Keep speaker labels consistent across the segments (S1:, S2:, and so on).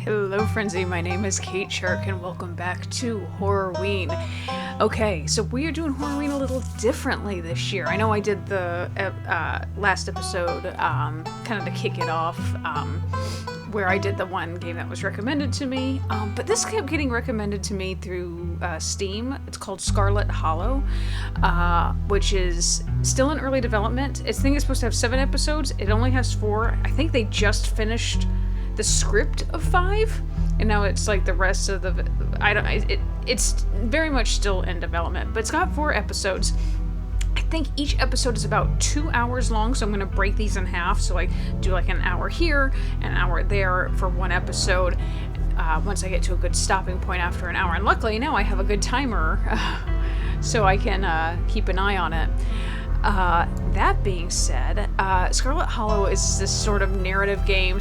S1: Hello Frenzy, my name is Kate Shark and welcome back to Horrorween. Okay, so we are doing Horrorween a little differently this year. I know I did the last episode kind of to kick it off, where I did the one game that was recommended to me, but this kept getting recommended to me through Steam. It's called Scarlet Hollow, which is still in early development. This thing is supposed to have 7 episodes. It only has 4. I think they just finished the script of 5, and now it's like the rest of the it's very much still in development, but it's got 4 episodes. I think each episode is about 2 hours long, so I'm going to break these in half, so I do like an hour here and an hour there for one episode once I get to a good stopping point after an hour. And luckily now I have a good timer so I can keep an eye on it. That being said, Scarlet Hollow is this sort of narrative game.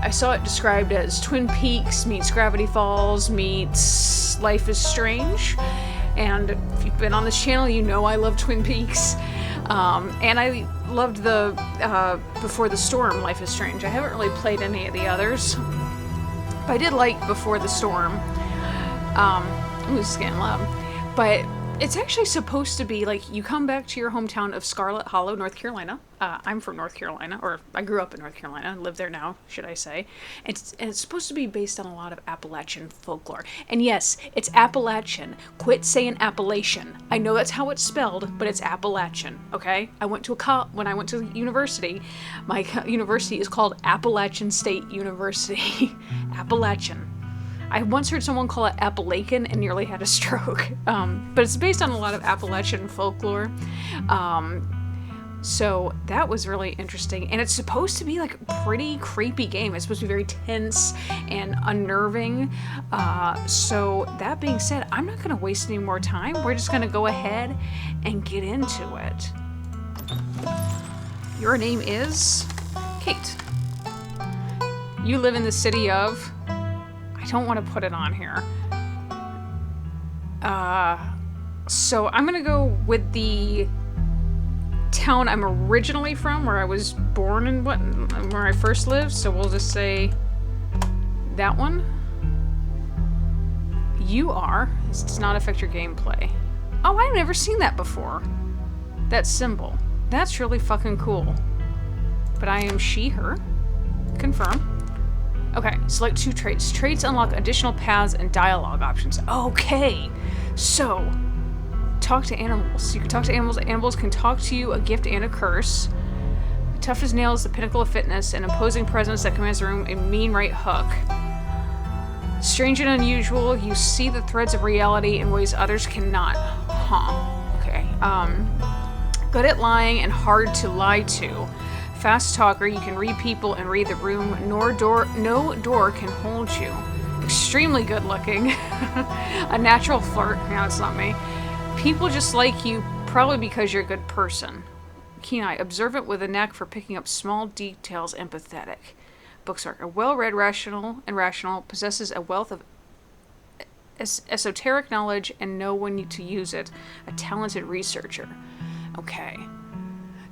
S1: I saw it described as Twin Peaks meets Gravity Falls meets Life is Strange. And if you've been on this channel, you know I love Twin Peaks. And I loved the Before the Storm Life is Strange. I haven't really played any of the others, but I did like Before the Storm. Ooh, this is getting loud. But it's actually supposed to be like you come back to your hometown of Scarlet Hollow, North Carolina. I'm from North Carolina, or I grew up in North Carolina, live there now, should I say. And it's supposed to be based on a lot of Appalachian folklore. And yes, it's Appalachian. Quit saying Appalachian. I know that's how it's spelled, but it's Appalachian, okay? When I went to university, my university is called Appalachian State University. Appalachian. I once heard someone call it Appalachian and nearly had a stroke. But it's based on a lot of Appalachian folklore. So that was really interesting. And it's supposed to be like a pretty creepy game. It's supposed to be very tense and unnerving. So that being said, I'm not going to waste any more time. We're just going to go ahead and get into it. Your name is Kate. You live in the city of... I don't want to put it on here. So I'm gonna go with the town I'm originally from, where I was born and where I first lived. So we'll just say that one. You are. This does not affect your gameplay. Oh, I've never seen that before. That symbol. That's really fucking cool. But I am she, her. Confirm. Okay, select 2 traits. Traits unlock additional paths and dialogue options. Okay, so talk to animals. You can talk to animals. Animals can talk to you, a gift and a curse. Tough as nails, the pinnacle of fitness, an imposing presence that commands the room, a mean right hook. Strange and unusual, you see the threads of reality in ways others cannot. Huh, okay. Good at lying and hard to lie to. Fast talker, you can read people and read the room. No door can hold you. Extremely good looking. A natural flirt. No, it's not me. People just like you, probably because you're a good person. Keen eye, observant with a knack for picking up small details, empathetic. Booksmark, a well-read, rational, possesses a wealth of esoteric knowledge and know when to use it. A talented researcher. Okay.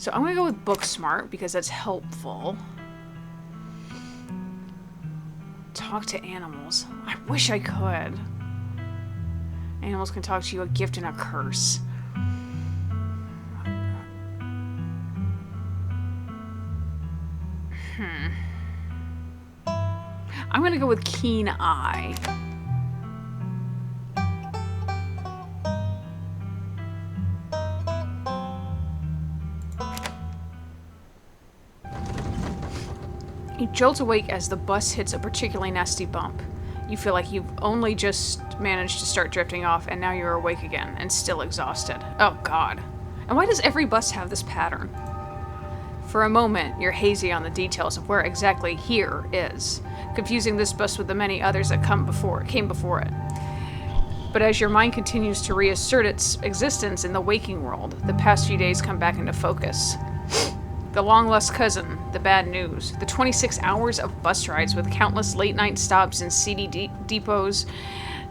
S1: So I'm going to go with Booksmart because that's helpful. Talk to animals. I wish I could. Animals can talk to you, a gift and a curse. I'm going to go with Keen Eye. You jolt awake as the bus hits a particularly nasty bump. You feel like you've only just managed to start drifting off, and now you're awake again, and still exhausted. Oh god. And why does every bus have this pattern? For a moment, you're hazy on the details of where exactly here is, confusing this bus with the many others that came before it. But as your mind continues to reassert its existence in the waking world, the past few days come back into focus. The long-lost cousin, the bad news, the 26 hours of bus rides with countless late-night stops in seedy depots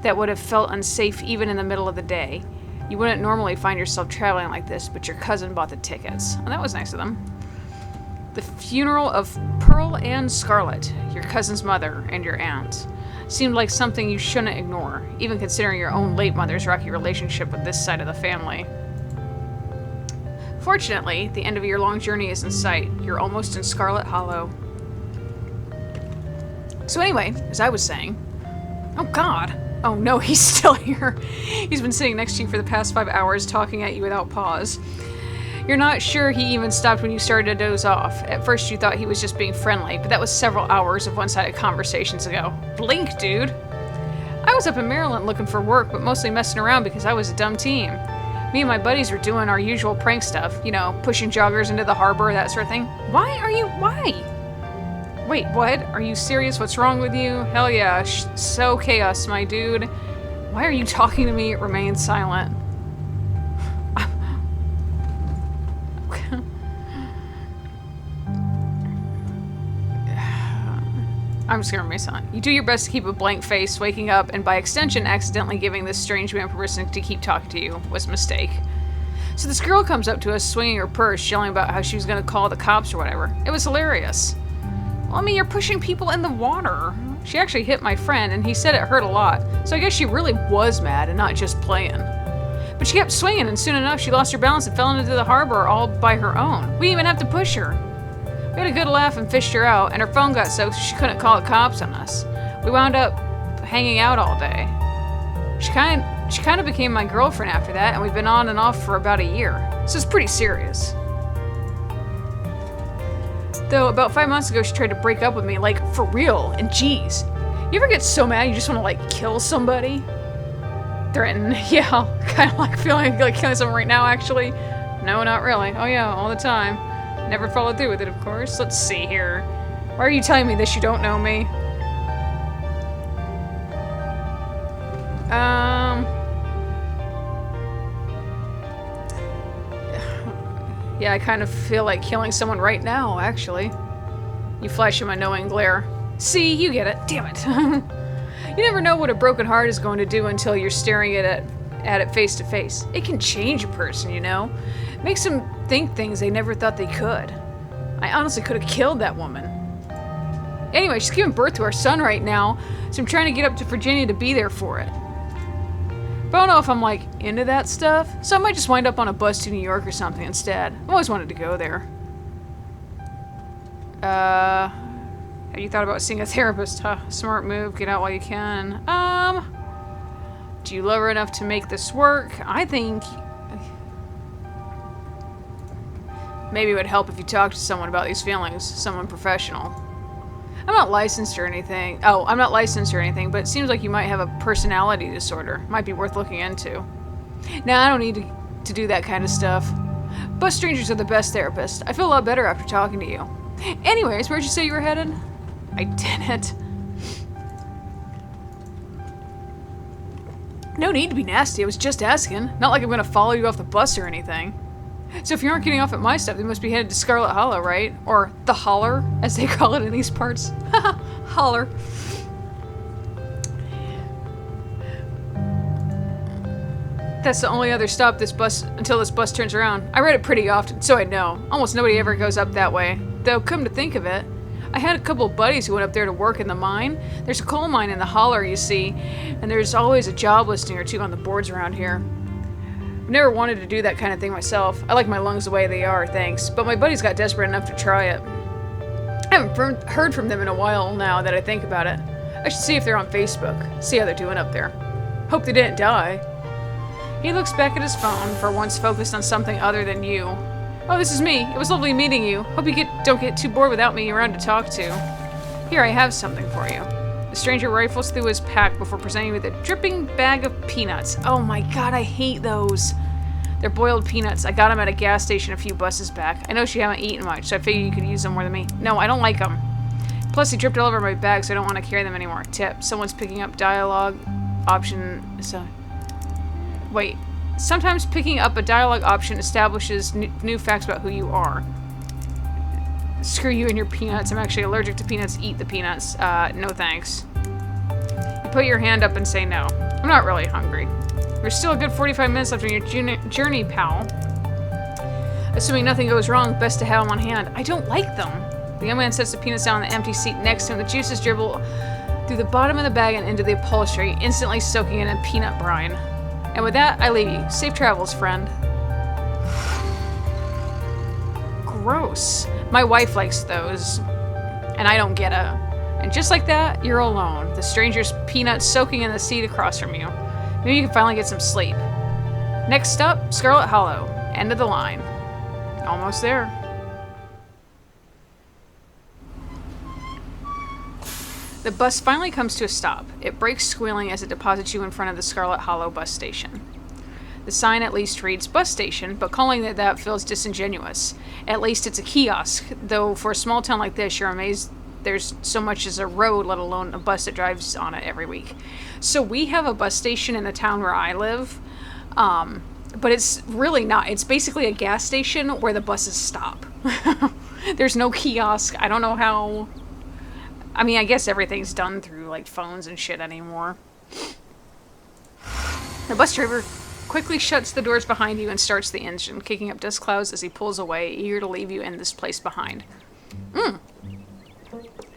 S1: that would have felt unsafe even in the middle of the day. You wouldn't normally find yourself traveling like this, but your cousin bought the tickets. And that was nice of them. The funeral of Pearl and Scarlet, your cousin's mother and your aunt, seemed like something you shouldn't ignore, even considering your own late mother's rocky relationship with this side of the family. Fortunately, the end of your long journey is in sight. You're almost in Scarlet Hollow. So anyway, as I was saying... Oh god! Oh no, he's still here. He's been sitting next to you for the past 5 hours, talking at you without pause. You're not sure he even stopped when you started to doze off. At first you thought he was just being friendly, but that was several hours of one-sided conversations ago. Blink, dude! I was up in Maryland looking for work, but mostly messing around because I was a dumb teen. Me and my buddies were doing our usual prank stuff, you know, pushing joggers into the harbor, that sort of thing. Why? Wait, what? Are you serious? What's wrong with you? Hell yeah, so chaos, my dude. Why are you talking to me? Remain silent. I'm just gonna remain silent. You do your best to keep a blank face, waking up, and by extension, accidentally giving this strange man permission to keep talking to you was a mistake. So this girl comes up to us, swinging her purse, yelling about how she was gonna call the cops or whatever. It was hilarious. Well, I mean, you're pushing people in the water. She actually hit my friend, and he said it hurt a lot. So I guess she really was mad and not just playing. But she kept swinging, and soon enough, she lost her balance and fell into the harbor all by her own. We didn't even have to push her. We had a good laugh and fished her out, and her phone got soaked so she couldn't call the cops on us. We wound up hanging out all day. She kind of became my girlfriend after that, and we've been on and off for about a year. So it's pretty serious. Though, about 5 months ago, she tried to break up with me, like, for real, and geez. You ever get so mad you just want to, like, kill somebody? Threaten. Yeah, kind of like feeling like killing someone right now, actually. No, not really. Oh yeah, all the time. Never followed through with it, of course. Let's see here. Why are you telling me this? You don't know me? Yeah, I kind of feel like killing someone right now, actually. You flash him a knowing glare. See, you get it. Damn it. You never know what a broken heart is going to do until you're staring at it face to face. It can change a person, you know? Makes them think things they never thought they could. I honestly could have killed that woman. Anyway, she's giving birth to our son right now, so I'm trying to get up to Virginia to be there for it. But I don't know if I'm, like, into that stuff, so I might just wind up on a bus to New York or something instead. I've always wanted to go there. Have you thought about seeing a therapist? Huh? Smart move, get out while you can. Do you love her enough to make this work? I think... maybe it would help if you talked to someone about these feelings, someone professional. I'm not licensed or anything. Oh, I'm not licensed or anything, but it seems like you might have a personality disorder. Might be worth looking into. Nah, I don't need to do that kind of stuff. Bus strangers are the best therapists. I feel a lot better after talking to you. Anyways, where'd you say you were headed? I didn't. No need to be nasty, I was just asking. Not like I'm gonna follow you off the bus or anything. So if you aren't getting off at my stop, they must be headed to Scarlet Hollow, right? Or the Holler, as they call it in these parts. Holler. That's the only other stop until this bus turns around. I read it pretty often, so I know. Almost nobody ever goes up that way. Though, come to think of it, I had a couple of buddies who went up there to work in the mine. There's a coal mine in the Holler, you see, and there's always a job listing or two on the boards around here. I've never wanted to do that kind of thing myself. I like my lungs the way they are, thanks. But my buddies got desperate enough to try it. I haven't heard from them in a while now that I think about it. I should see if they're on Facebook. See how they're doing up there. Hope they didn't die. He looks back at his phone, for once focused on something other than you. Oh, this is me. It was lovely meeting you. Hope you don't get too bored without me around to talk to. Here, I have something for you. The stranger rifles through his pack before presenting you with a dripping bag of peanuts. Oh my god, I hate those. They're boiled peanuts. I got them at a gas station a few buses back. I know you haven't eaten much, so I figured you could use them more than me. No, I don't like them. Plus, they dripped all over my bag, so I don't want to carry them anymore. Tip, someone's picking up dialogue option... Wait. Sometimes picking up a dialogue option establishes new facts about who you are. Screw you and your peanuts. I'm actually allergic to peanuts. Eat the peanuts. No thanks. You put your hand up and say no. I'm not really hungry. There's still a good 45 minutes left on your journey, pal. Assuming nothing goes wrong, best to have them on hand. I don't like them. The young man sets the peanuts down on the empty seat next to him. The juices dribble through the bottom of the bag and into the upholstery, instantly soaking it in peanut brine. And with that, I leave you. Safe travels, friend. Gross. My wife likes those, and I don't get it. And just like that, you're alone. The stranger's peanuts soaking in the seat across from you. Maybe you can finally get some sleep. Next up, Scarlet Hollow. End of the line. Almost there. The bus finally comes to a stop. It brakes squealing as it deposits you in front of the Scarlet Hollow bus station. The sign at least reads bus station, but calling it that feels disingenuous. At least it's a kiosk, though for a small town like this, you're amazed there's so much as a road, let alone a bus that drives on it every week. So we have a bus station in the town where I live, but it's really not. It's basically a gas station where the buses stop. There's no kiosk. I don't know how... I mean, I guess everything's done through, like, phones and shit anymore. The bus driver quickly shuts the doors behind you and starts the engine, kicking up dust clouds as he pulls away, eager to leave you in this place behind.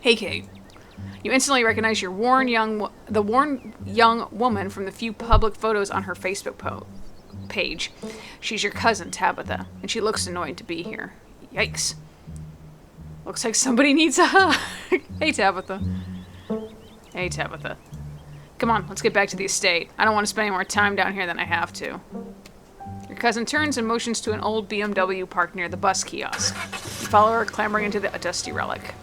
S1: Hey, Kate. You instantly recognize the worn young woman from the few public photos on her Facebook page. She's your cousin, Tabitha, and she looks annoyed to be here. Yikes. Looks like somebody needs a hug. Hey, Tabitha. Hey, Tabitha. Come on, let's get back to the estate. I don't want to spend any more time down here than I have to. Your cousin turns and motions to an old BMW parked near the bus kiosk. You follow her, clambering into a dusty relic.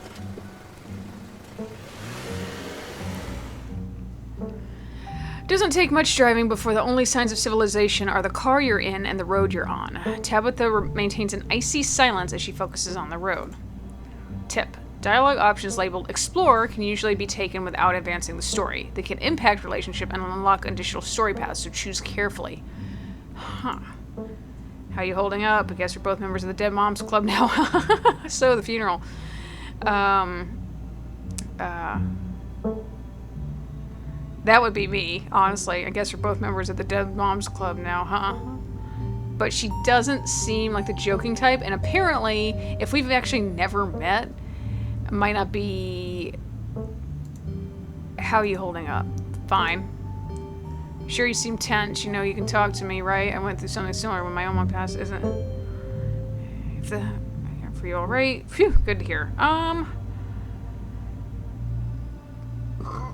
S1: Doesn't take much driving before the only signs of civilization are the car you're in and the road you're on. Tabitha maintains an icy silence as she focuses on the road. Tip. Dialogue options labeled Explore can usually be taken without advancing the story. They can impact relationship and unlock additional story paths, so choose carefully. Huh. How you holding up? I guess we're both members of the Dead Moms Club now. So, the funeral. That would be me, honestly. I guess we're both members of the Dead Moms Club now, huh? But she doesn't seem like the joking type, and apparently, if we've actually never met, it might not be... How are you holding up? Fine. Sure, you seem tense. You know you can talk to me, right? I went through something similar when my own mom passed, isn't it? For you all right? Phew, good to hear.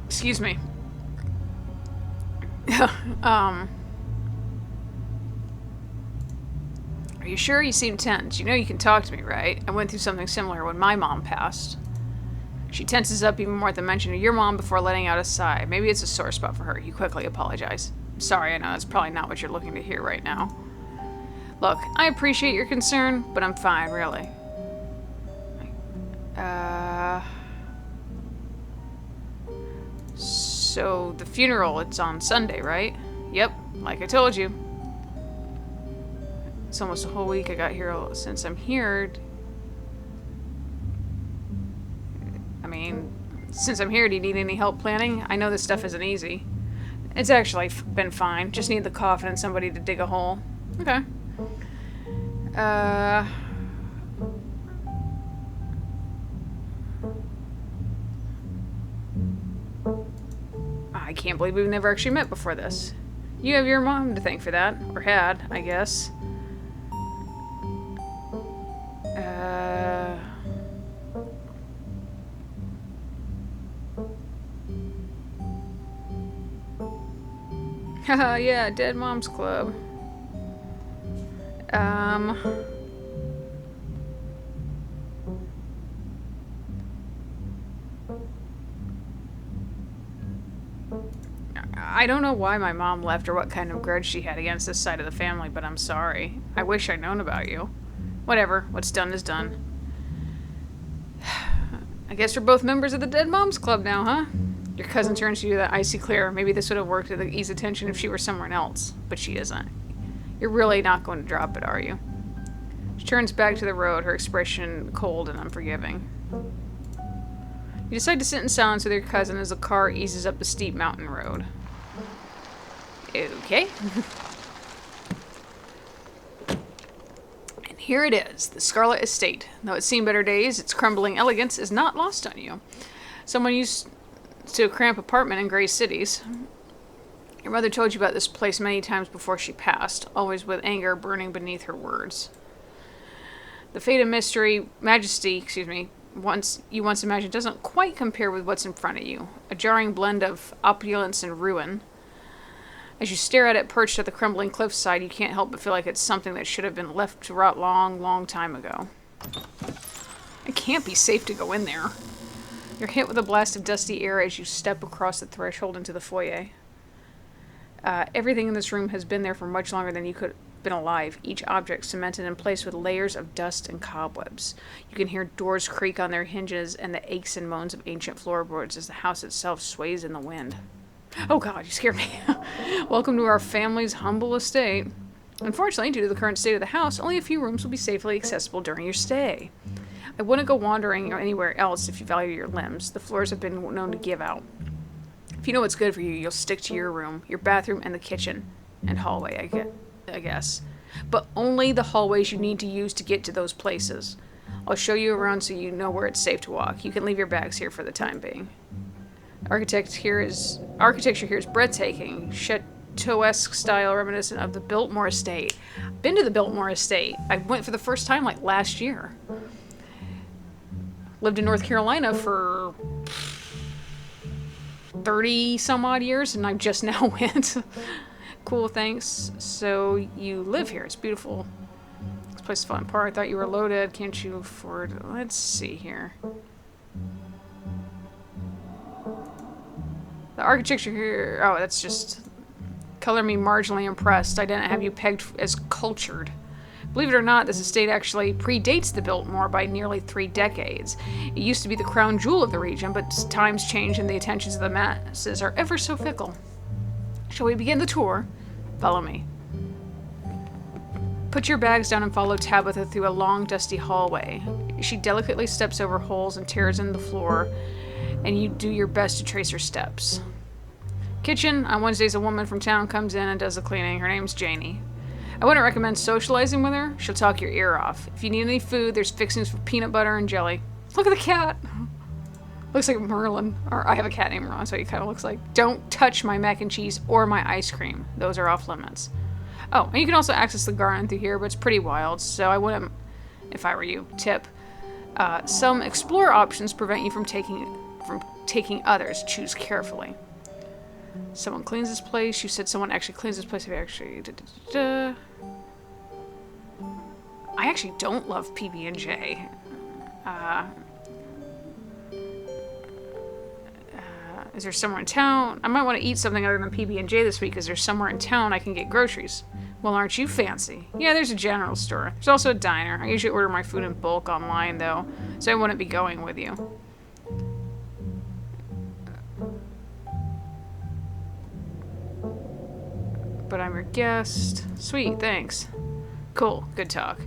S1: Excuse me. Are you sure? You seem tense. You know you can talk to me, right? I went through something similar when my mom passed. She tenses up even more at the mention of your mom before letting out a sigh. Maybe it's a sore spot for her. You quickly apologize. Sorry, I know that's probably not what you're looking to hear right now. Look, I appreciate your concern, but I'm fine, really. So, the funeral, it's on Sunday, right? Yep, like I told you. It's almost a whole week I got here since I'm here. I mean, since I'm here, do you need any help planning? I know this stuff isn't easy. It's actually been fine. Just need the coffin and somebody to dig a hole. Okay. I can't believe we've never actually met before this. You have your mom to thank for that. Or had, I guess. Haha, yeah, Dead Moms Club. I don't know why my mom left or what kind of grudge she had against this side of the family, but I'm sorry. I wish I'd known about you. Whatever, what's done is done. I guess we're both members of the Dead Moms Club now, huh? Your cousin turns to you that icy clear. Maybe this would have worked to ease the tension if she were somewhere else, but she isn't. You're really not going to drop it, are you? She turns back to the road, her expression cold and unforgiving. You decide to sit in silence with your cousin as the car eases up the steep mountain road. Okay. And here it is, the Scarlet Estate. Though it's seen better days, its crumbling elegance is not lost on you. Someone used to a cramped apartment in gray cities. Your mother told you about this place many times before she passed, always with anger burning beneath her words. The fate and majesty, once imagined doesn't quite compare with what's in front of you. A jarring blend of opulence and ruin. As you stare at it perched at the crumbling cliffside, you can't help but feel like it's something that should have been left to rot long, long time ago. It can't be safe to go in there. You're hit with a blast of dusty air as you step across the threshold into the foyer. Everything in this room has been there for much longer than you could have been alive, each object cemented in place with layers of dust and cobwebs. You can hear doors creak on their hinges and the aches and moans of ancient floorboards as the house itself sways in the wind. Oh god, you scared me. Welcome to our family's humble estate. Unfortunately, due to the current state of the house, only a few rooms will be safely accessible during your stay. I wouldn't go wandering anywhere else if you value your limbs. The floors have been known to give out. If you know what's good for you, you'll stick to your room, your bathroom, and the kitchen. And hallway, I guess. But only the hallways you need to use to get to those places. I'll show you around so you know where it's safe to walk. You can leave your bags here for the time being. Architecture here is breathtaking. Chateau-esque style reminiscent of the Biltmore Estate. Been to the Biltmore Estate. I went for the first time like last year. Lived in North Carolina for 30 some odd years and I just now went. Cool, thanks. So you live here. It's beautiful. This place is fun part. I thought you were loaded. Can't you afford... Let's see here. The architecture here... Oh, that's just... Color me marginally impressed. I didn't have you pegged as cultured. Believe it or not, this estate actually predates the Biltmore by nearly 3 decades. It used to be the crown jewel of the region, but times change and the attentions of the masses are ever so fickle. Shall we begin the tour? Follow me. Put your bags down and follow Tabitha through a long, dusty hallway. She delicately steps over holes and tears in the floor, and you do your best to trace her steps. Kitchen. On Wednesdays, a woman from town comes in and does the cleaning. Her name's Janie. I wouldn't recommend socializing with her. She'll talk your ear off. If you need any food, there's fixings for peanut butter and jelly. Look at the cat. Looks like Merlin. Or I have a cat named Ron, so he kind of looks like. Don't touch my mac and cheese or my ice cream. Those are off limits. Oh, and you can also access the garden through here, but it's pretty wild, so I wouldn't, if I were you, tip. Some explore options prevent you from taking others. Choose carefully. Someone cleans this place. You said someone actually cleans this place. I actually don't love PB&J. Is there somewhere in town? I might want to eat something other than PB&J this week. Is there somewhere in town I can get groceries? Well, aren't you fancy? Yeah, there's a general store. There's also a diner. I usually order my food in bulk online, though, so I wouldn't be going with you. But I'm your guest. Sweet, thanks. Cool, good talk.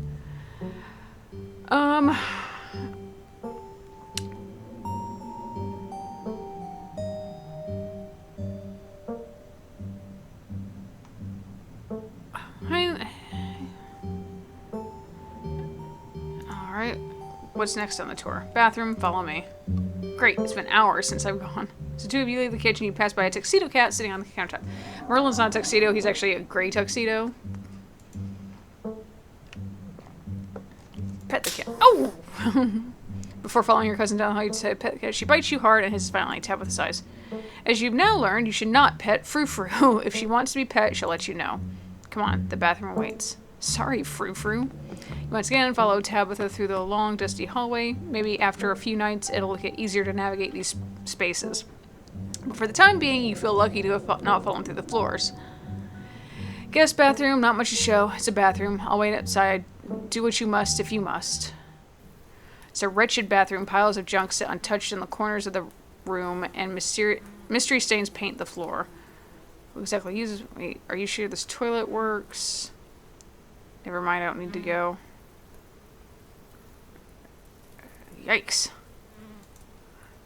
S1: Alright, what's next on the tour? Bathroom, follow me. Great, it's been hours since I've gone. So 2 of you leave the kitchen, you pass by a tuxedo cat sitting on the countertop. Merlin's not a tuxedo, he's actually a gray tuxedo. Pet the cat. Oh! Before following your cousin down the hall, you decide to pet the cat. She bites you hard and hisses violently. Tap with his eyes. As you've now learned, you should not pet Frou-Frou. If she wants to be pet, she'll let you know. Come on, the bathroom awaits. Sorry, Frou-Frou. You once again follow Tabitha through the long, dusty hallway. Maybe after a few nights, it'll get easier to navigate these spaces. But for the time being, you feel lucky to have not fallen through the floors. Guest bathroom, not much to show. It's a bathroom. I'll wait outside. Do what you must if you must. It's a wretched bathroom. Piles of junk sit untouched in the corners of the room, and mystery stains paint the floor. Who exactly uses... Wait, are you sure this toilet works? Never mind, I don't need to go. Yikes.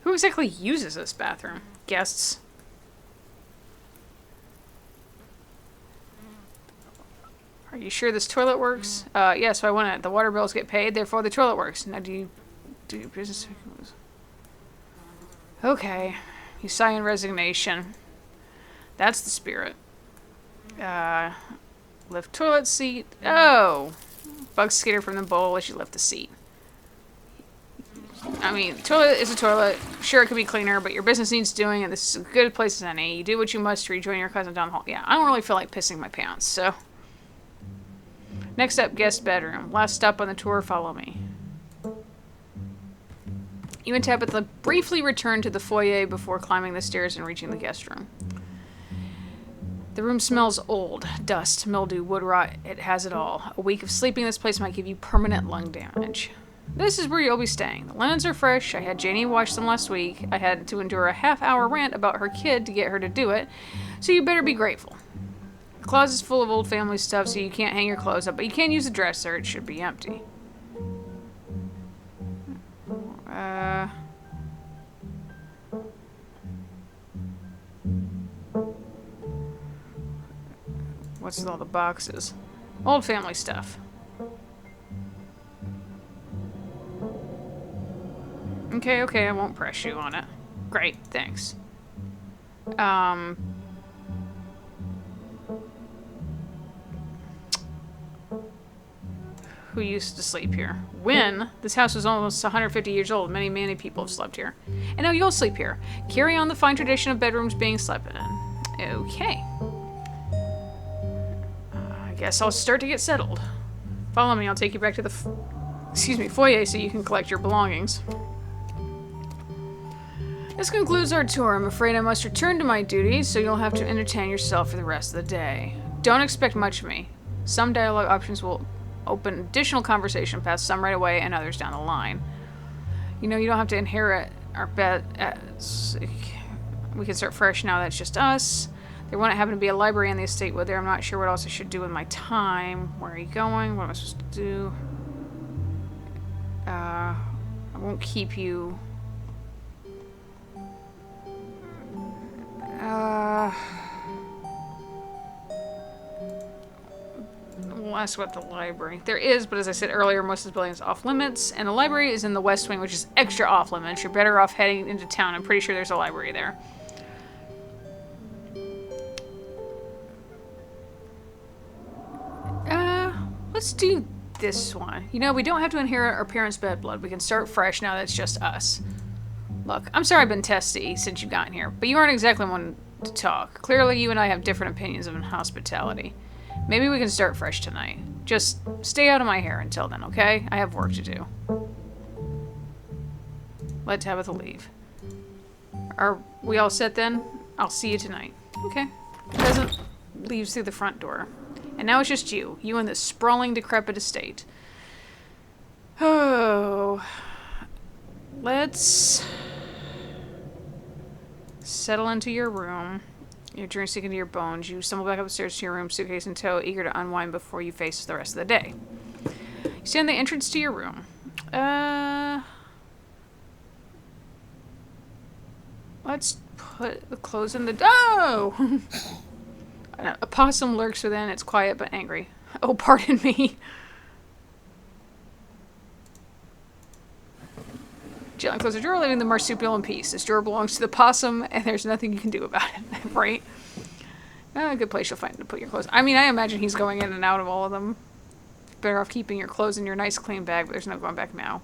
S1: Who exactly uses this bathroom? Guests. you sure this toilet works? Yeah, so I want it. The water bills get paid, therefore the toilet works. Now do your business... Okay. You sigh in resignation. That's the spirit. Lift toilet seat. Oh! Bug skitter from the bowl as you lift the seat. I mean, toilet is a toilet. Sure, it could be cleaner, but your business needs doing, and this is as good a place as any. You do what you must to rejoin your cousin down the hall. Yeah, I don't really feel like pissing my pants, so... Next up, guest bedroom. Last stop on the tour, follow me. You and Tabitha briefly return to the foyer before climbing the stairs and reaching the guest room. The room smells old. Dust, mildew, wood rot. It has it all. A week of sleeping in this place might give you permanent lung damage. This is where you'll be staying. The linens are fresh. I had Janie wash them last week. I had to endure a half-hour rant about her kid to get her to do it, so you better be grateful. The closet's full of old family stuff, so you can't hang your clothes up, but you can use the dresser. It should be empty. What's with all the boxes? Old family stuff. Okay, I won't press you on it. Great, thanks. Who used to sleep here? When? This house was almost 150 years old. Many people have slept here. And now you'll sleep here. Carry on the fine tradition of bedrooms being slept in. Okay. I guess I'll start to get settled. Follow me, I'll take you back to the foyer so you can collect your belongings. This concludes our tour. I'm afraid I must return to my duties, so you'll have to entertain yourself for the rest of the day. Don't expect much of me. Some dialogue options will open additional conversation paths, some right away and others down the line. You know, you don't have to inherit our bed. We can start fresh now. That's just us. There won't happen to be a library on the estate with there. I'm not sure what else I should do with my time. Where are you going? What am I supposed to do? I won't keep you. We'll ask about the library. There is, but as I said earlier, most of the building is off limits, and the library is in the West Wing, which is extra off limits. You're better off heading into town. I'm pretty sure there's a library there. Let's do this one. You know, we don't have to inherit our parents' bed blood. We can start fresh now that it's just us. Look, I'm sorry I've been testy since you've gotten here, but you aren't exactly one to talk. Clearly, you and I have different opinions of hospitality. Maybe we can start fresh tonight. Just stay out of my hair until then, okay? I have work to do. Let Tabitha leave. Are we all set then? I'll see you tonight. Okay. Peasant leaves through the front door. And now it's just you and this sprawling, decrepit estate. Oh. Let's settle into your room. Your journey sink into your bones. You stumble back upstairs to your room, suitcase in tow, eager to unwind before you face the rest of the day. You stand at the entrance to your room. Let's put the clothes in the... Oh! A possum lurks within. It's quiet but angry. Oh, pardon me. Gently close the drawer, leaving the marsupial in peace. This drawer belongs to the possum, and there's nothing you can do about it, right? A good place you'll find to put your clothes. I mean, I imagine he's going in and out of all of them. Better off keeping your clothes in your nice clean bag, but there's no going back now.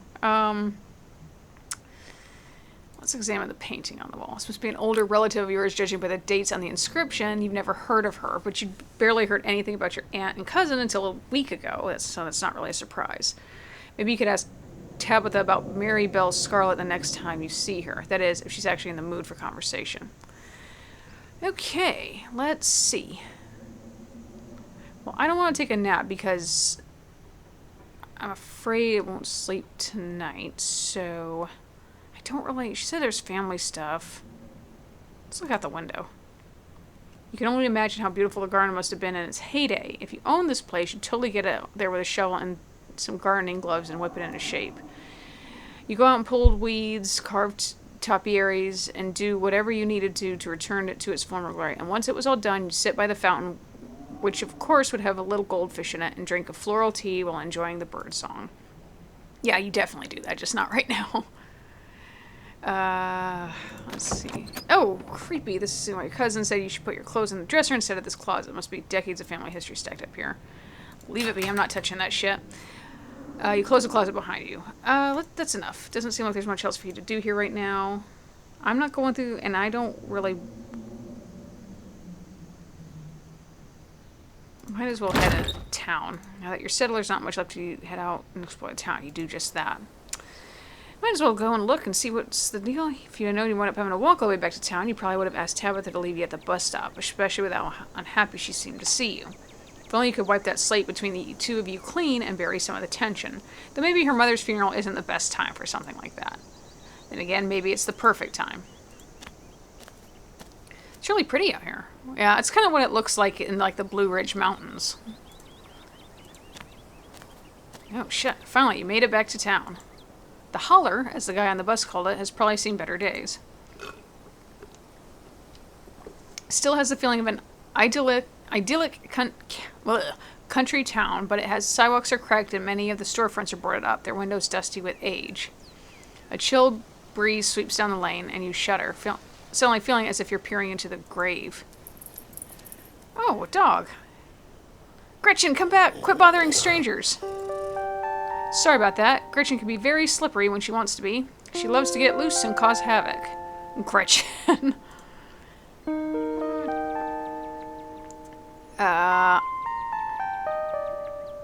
S1: Let's examine the painting on the wall. It's supposed to be an older relative of yours, judging by the dates on the inscription. You've never heard of her, but you'd barely heard anything about your aunt and cousin until a week ago, so that's not really a surprise. Maybe you could ask Tabitha about Mary Bell Scarlet the next time you see her. That is, if she's actually in the mood for conversation. Okay, let's see. Well, I don't want to take a nap because I'm afraid it won't sleep tonight, so... don't really... She said there's family stuff. Let's look out the window. You can only imagine how beautiful the garden must have been in its heyday. If you own this place, you'd totally get out there with a shovel and some gardening gloves and whip it into shape. You go out and pull weeds, carved topiaries, and do whatever you needed to return it to its former glory. And once it was all done, you'd sit by the fountain which of course would have a little goldfish in it, and drink a floral tea while enjoying the bird song. Yeah, you definitely do that, just not right now. Let's see. Oh, creepy. This is my cousin said you should put your clothes in the dresser instead of this closet. Must be decades of family history stacked up here. Leave it be. I'm not touching that shit. You close the closet behind you. That's enough. Doesn't seem like there's much else for you to do here right now. I'm not going through, and I don't really... Might as well head to town. Now that your settler's not much left to head out and explore the town, you do just that. Might as well go and look and see what's the deal. If you had known you wound up having to walk all the way back to town, you probably would have asked Tabitha to leave you at the bus stop, especially with how unhappy she seemed to see you. If only you could wipe that slate between the two of you clean and bury some of the tension. Though maybe her mother's funeral isn't the best time for something like that. Then again, maybe it's the perfect time. It's really pretty out here. Yeah, it's kind of what it looks like in like the Blue Ridge Mountains. Oh shit, finally you made it back to town. The holler, as the guy on the bus called it, has probably seen better days. Still has the feeling of an idyllic country town, but it has sidewalks are cracked and many of the storefronts are boarded up, their windows dusty with age. A chill breeze sweeps down the lane, and you shudder, suddenly feeling as if you're peering into the grave. Oh, a dog. Gretchen, come back! Quit bothering strangers! Sorry about that. Gretchen can be very slippery when she wants to be. She loves to get loose and cause havoc. Gretchen.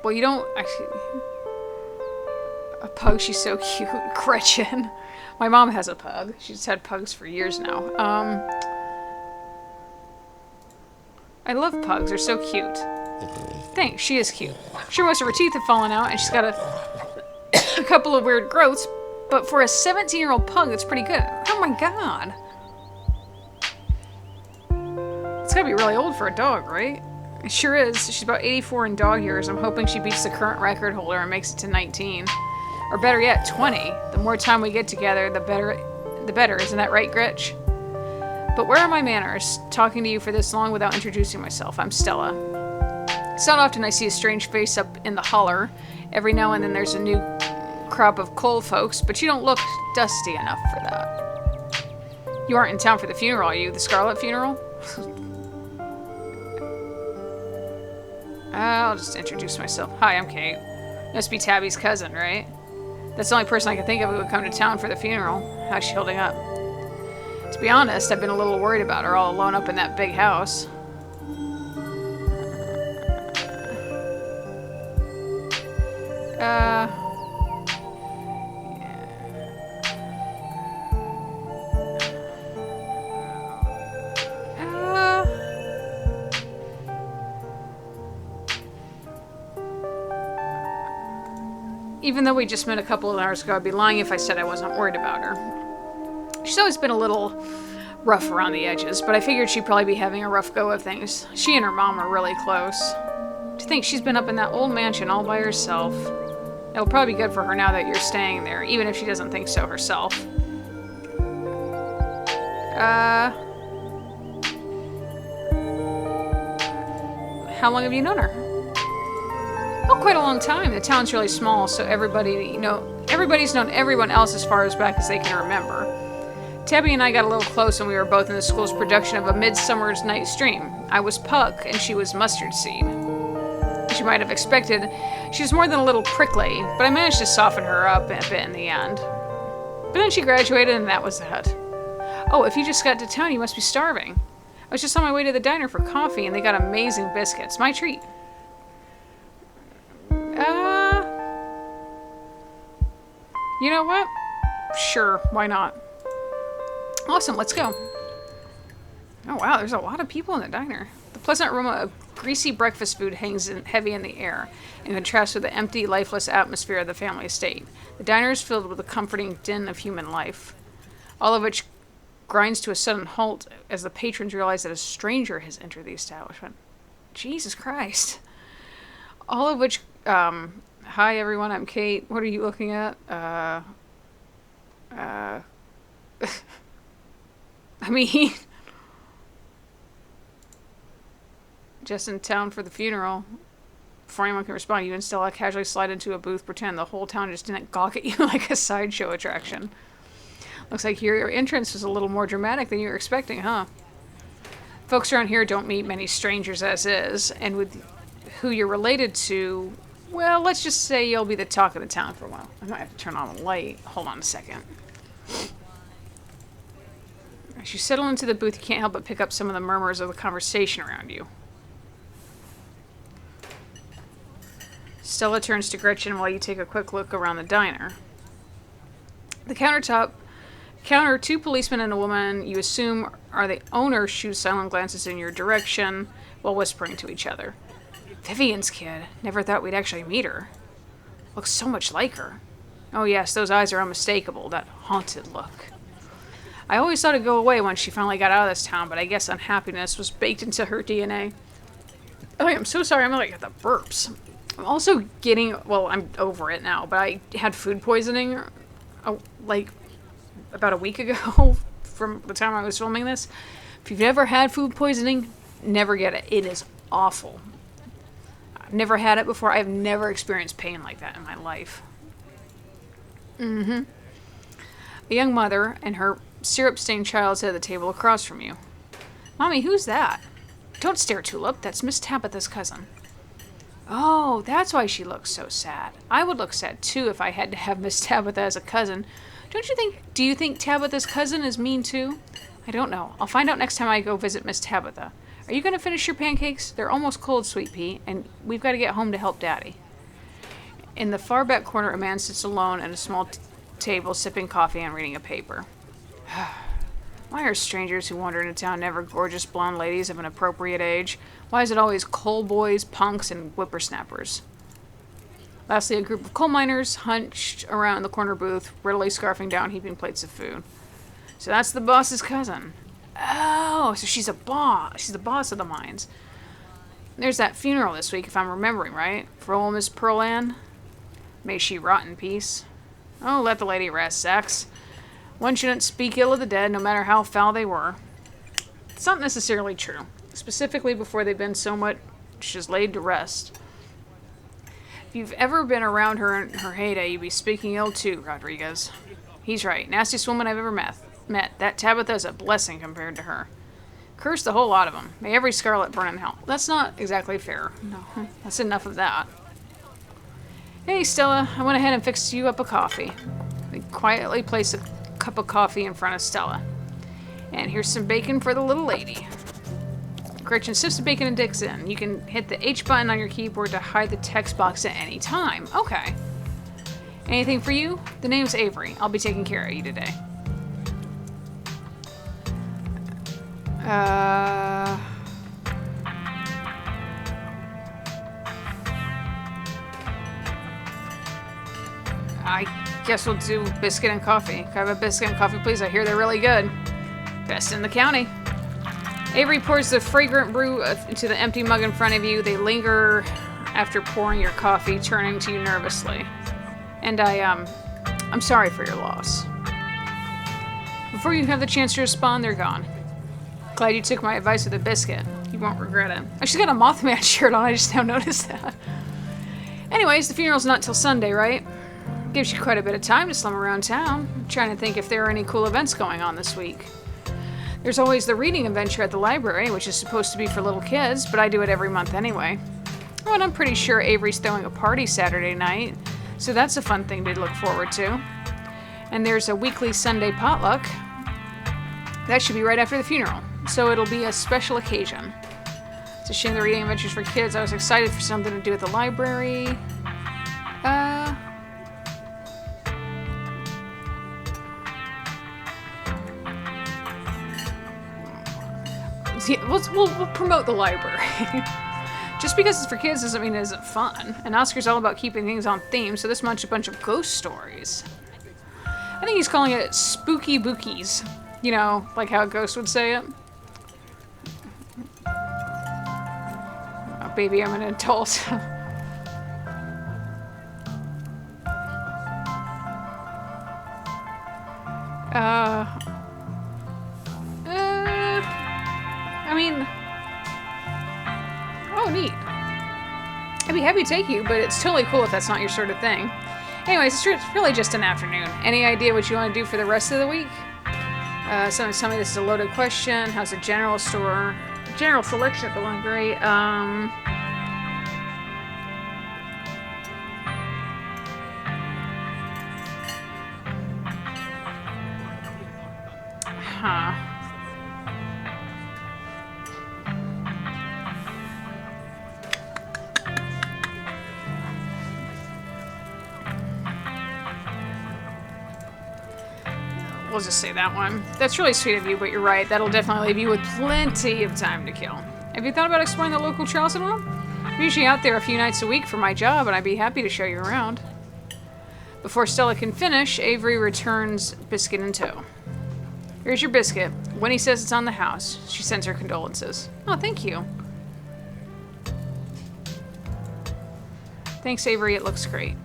S1: Well, you don't actually... A pug, she's so cute. Gretchen. My mom has a pug. She's had pugs for years now. I love pugs. They're so cute. Thanks, she is cute. Sure, most of her teeth have fallen out, and she's got a couple of weird growths, but for a 17-year-old pug, that's pretty good. Oh my god. It's gotta be really old for a dog, right? It sure is. She's about 84 in dog years. I'm hoping she beats the current record holder and makes it to 19. Or better yet, 20. The more time we get together, the better. Isn't that right, Gretch? But where are my manners? Talking to you for this long without introducing myself. I'm Stella. It's not often I see a strange face up in the holler. Every now and then there's a new crop of coal folks, but you don't look dusty enough for that. You aren't in town for the funeral, are you? The Scarlet funeral? I'll just introduce myself. Hi, I'm Kate. Must be Tabby's cousin, right? That's the only person I can think of who would come to town for the funeral. How's she holding up? To be honest, I've been a little worried about her all alone up in that big house. Even though we just met a couple of hours ago, I'd be lying if I said I wasn't worried about her. She's always been a little rough around the edges, but I figured she'd probably be having a rough go of things. She and her mom are really close. To think she's been up in that old mansion all by herself. It'll probably be good for her now that you're staying there, even if she doesn't think so herself. How long have you known her? Oh, quite a long time. The town's really small, so everybody's known everyone else as far as back as they can remember. Tabby and I got a little close when we were both in the school's production of A Midsummer's Night's Dream. I was Puck, and she was Mustard Seed. As you might have expected, she was more than a little prickly, but I managed to soften her up a bit in the end. But then she graduated, and that was that. Oh, if you just got to town, you must be starving. I was just on my way to the diner for coffee, and they got amazing biscuits. My treat. You know what? Sure, why not? Awesome, let's go. Oh wow, there's a lot of people in the diner. The pleasant aroma of greasy breakfast food hangs heavy in the air, in contrast with the empty, lifeless atmosphere of the family estate. The diner is filled with the comforting din of human life, all of which grinds to a sudden halt as the patrons realize that a stranger has entered the establishment. Jesus Christ. All of which, hi everyone, I'm Kate. What are you looking at? I mean... Just in town for the funeral. Before anyone can respond, you and Stella casually slide into a booth, pretend the whole town just didn't gawk at you like a sideshow attraction. Looks like your entrance was a little more dramatic than you were expecting, huh? Folks around here don't meet many strangers as is, and with who you're related to, well, let's just say you'll be the talk of the town for a while. I might have to turn on the light. Hold on a second. As you settle into the booth, you can't help but pick up some of the murmurs of the conversation around you. Stella turns to Gretchen while you take a quick look around the diner. The counter, two policemen and a woman you assume are the owner shoot silent glances in your direction while whispering to each other. Vivian's kid. Never thought we'd actually meet her. Looks so much like her. Oh yes, those eyes are unmistakable, that haunted look. I always thought it'd go away once she finally got out of this town, but I guess unhappiness was baked into her DNA. Oh, I'm so sorry, I'm like at the burps. I'm also getting, well, I'm over it now, but I had food poisoning, like, about a week ago from the time I was filming this. If you've ever had food poisoning, never get it. It is awful. I've never had it before. I've never experienced pain like that in my life. A young mother and her syrup-stained child sit at the table across from you. Mommy, who's that? Don't stare, Tulip. That's Miss Tabitha's cousin. Oh, that's why she looks so sad. I would look sad, too, if I had to have Miss Tabitha as a cousin. Do you think Tabitha's cousin is mean, too? I don't know. I'll find out next time I go visit Miss Tabitha. Are you going to finish your pancakes? They're almost cold, Sweet Pea, and we've got to get home to help Daddy. In the far back corner, a man sits alone at a small table, sipping coffee and reading a paper. Why are strangers who wander into town never gorgeous blonde ladies of an appropriate age? Why is it always coal boys, punks, and whippersnappers? Lastly, a group of coal miners hunched around the corner booth, readily scarfing down heaping plates of food. So that's the boss's cousin. Oh, so she's a boss. She's the boss of the mines. There's that funeral this week, if I'm remembering right. For old Miss Pearl Ann. May she rot in peace. Oh, let the lady rest, Sax. One shouldn't speak ill of the dead, no matter how foul they were. It's not necessarily true. Specifically before they've been so much as laid to rest. If you've ever been around her in her heyday, you'd be speaking ill too, Rodriguez. He's right. Nastiest woman I've ever met. That Tabitha's a blessing compared to her. Curse the whole lot of them. May every Scarlet burn in hell. That's not exactly fair. No, that's enough of that. Hey, Stella. I went ahead and fixed you up a coffee. We quietly place a cup of coffee in front of Stella. And here's some bacon for the little lady. Gretchen sips the bacon and digs in. You can hit the H button on your keyboard to hide the text box at any time. Okay. Anything for you? The name's Avery. I'll be taking care of you today. I guess we'll do biscuit and coffee. Can I have a biscuit and coffee, please? I hear they're really good. Best in the county. Avery pours the fragrant brew into the empty mug in front of you. They linger after pouring your coffee, turning to you nervously. And I'm sorry for your loss. Before you have the chance to respond, they're gone. Glad you took my advice with the biscuit. You won't regret it. Oh, she's got a Mothman shirt on. I just now noticed that. Anyways, the funeral's not till Sunday, right? Gives you quite a bit of time to slum around town. I'm trying to think if there are any cool events going on this week. There's always the reading adventure at the library, which is supposed to be for little kids, but I do it every month anyway. Oh, and I'm pretty sure Avery's throwing a party Saturday night, so that's a fun thing to look forward to. And there's a weekly Sunday potluck. That should be right after the funeral, so it'll be a special occasion. It's a shame the reading adventures for kids. I was excited for something to do at the library. Yeah, we'll promote the library. Just because it's for kids doesn't mean it isn't fun. And Oscar's all about keeping things on theme, so this month's a bunch of ghost stories. I think he's calling it spooky bookies. You know, like how a ghost would say it. Oh, baby, I'm an adult. I mean, happy to take you, but it's totally cool if that's not your sort of thing. Anyways, it's really just an afternoon. Any idea what you want to do for the rest of the week? Someone tell me this is a loaded question. How's the general store? General selection going great. We'll just say that one. That's really sweet of you, but you're right. That'll definitely leave you with plenty of time to kill. Have you thought about exploring the local trails at all? I'm usually out there a few nights a week for my job, and I'd be happy to show you around. Before Stella can finish, Avery returns Biscuit in tow. Here's your biscuit. Winnie says it's on the house. She sends her condolences. Oh, thank you. Thanks, Avery. It looks great.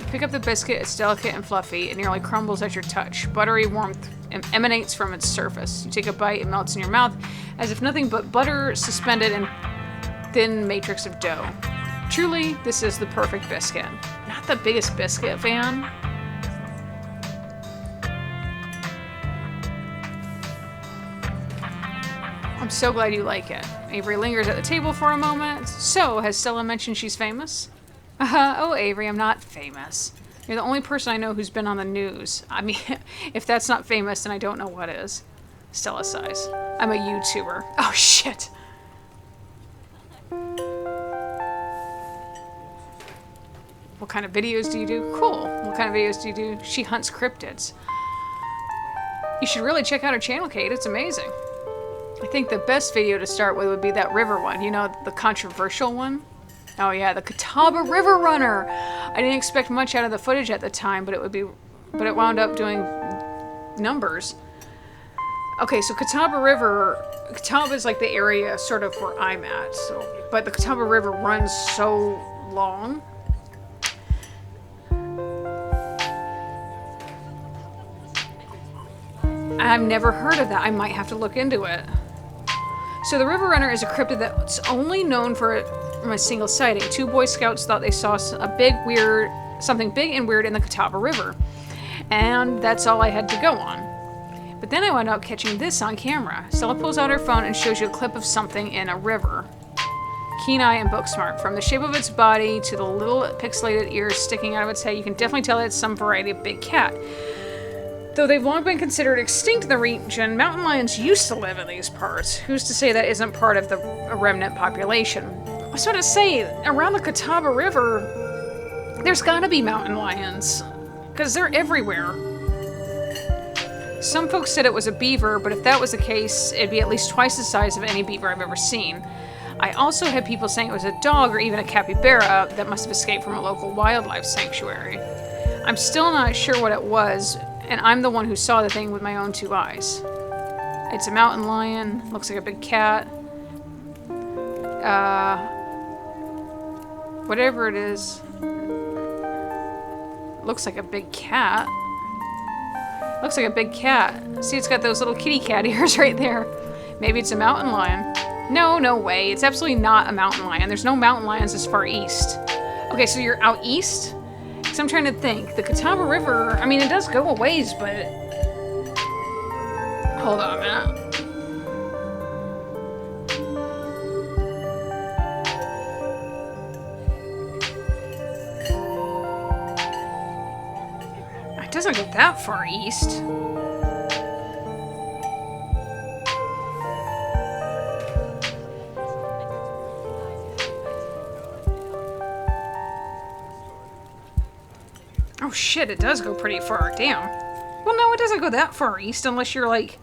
S1: Pick up the biscuit, it's delicate and fluffy. It nearly crumbles at your touch. Buttery warmth emanates from its surface. You take a bite, it melts in your mouth, as if nothing but butter suspended in thin matrix of dough. Truly, this is the perfect biscuit. Not the biggest biscuit fan. I'm so glad you like it. Avery lingers at the table for a moment. So, has Stella mentioned she's famous? Oh, Avery, I'm not famous. You're the only person I know who's been on the news. I mean, if that's not famous, then I don't know what is. Stella sighs. I'm a YouTuber. Oh, shit. What kind of videos do you do? Cool. What kind of videos do you do? She hunts cryptids. You should really check out her channel, Kate. It's amazing. I think the best video to start with would be that river one. You know, the controversial one? Oh yeah, the Catawba River Runner. I didn't expect much out of the footage at the time, but it wound up doing numbers. Okay, so Catawba is like the area sort of where I'm at. But the Catawba River runs so long. I've never heard of that. I might have to look into it. So the River Runner is a cryptid that's only known from a single sighting. 2 Boy Scouts thought they saw something big and weird in the Catawba River. And that's all I had to go on. But then I wound up catching this on camera. Stella pulls out her phone and shows you a clip of something in a river. Keen eye and book smart. From the shape of its body to the little pixelated ears sticking out of its head, you can definitely tell it's some variety of big cat. Though they've long been considered extinct in the region, mountain lions used to live in these parts. Who's to say that isn't part of the remnant population? I was going to say, around the Catawba River, there's gotta be mountain lions, because they're everywhere. Some folks said it was a beaver, but if that was the case, it'd be at least twice the size of any beaver I've ever seen. I also had people saying it was a dog or even a capybara that must have escaped from a local wildlife sanctuary. I'm still not sure what it was, and I'm the one who saw the thing with my own 2 eyes. It's a mountain lion, looks like a big cat. Whatever it is. Looks like a big cat. Looks like a big cat. See, it's got those little kitty cat ears right there. Maybe it's a mountain lion. No way. It's absolutely not a mountain lion. There's no mountain lions this far east. Okay, so you're out east? Because I'm trying to think. The Catawba River, I mean, it does go a ways, but... Hold on a minute. It doesn't go that far east. Oh shit, it does go pretty far. Damn. Well, no, it doesn't go that far east unless you're like...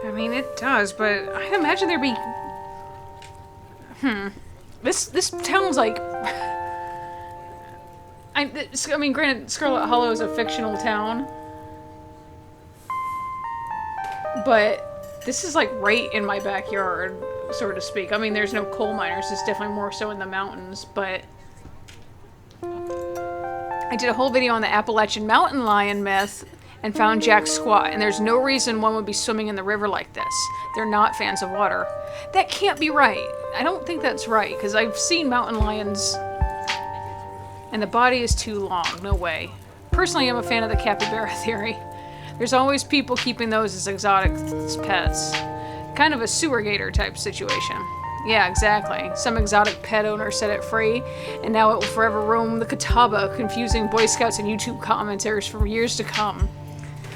S1: I mean, it does, but I'd imagine there'd be... This town's like... I mean, granted, Scarlet Hollow is a fictional town. But this is like right in my backyard, so to speak. I mean, there's no coal miners. It's definitely more so in the mountains, but... I did a whole video on the Appalachian mountain lion myth, and found Jack squat, and there's no reason one would be swimming in the river like this. They're not fans of water. That can't be right. I don't think that's right, because I've seen mountain lions, and the body is too long. No way. Personally, I'm a fan of the capybara theory. There's always people keeping those as exotic pets. Kind of a sewer gator type situation. Yeah, exactly. Some exotic pet owner set it free, and now it will forever roam the Catawba, confusing Boy Scouts and YouTube commenters for years to come.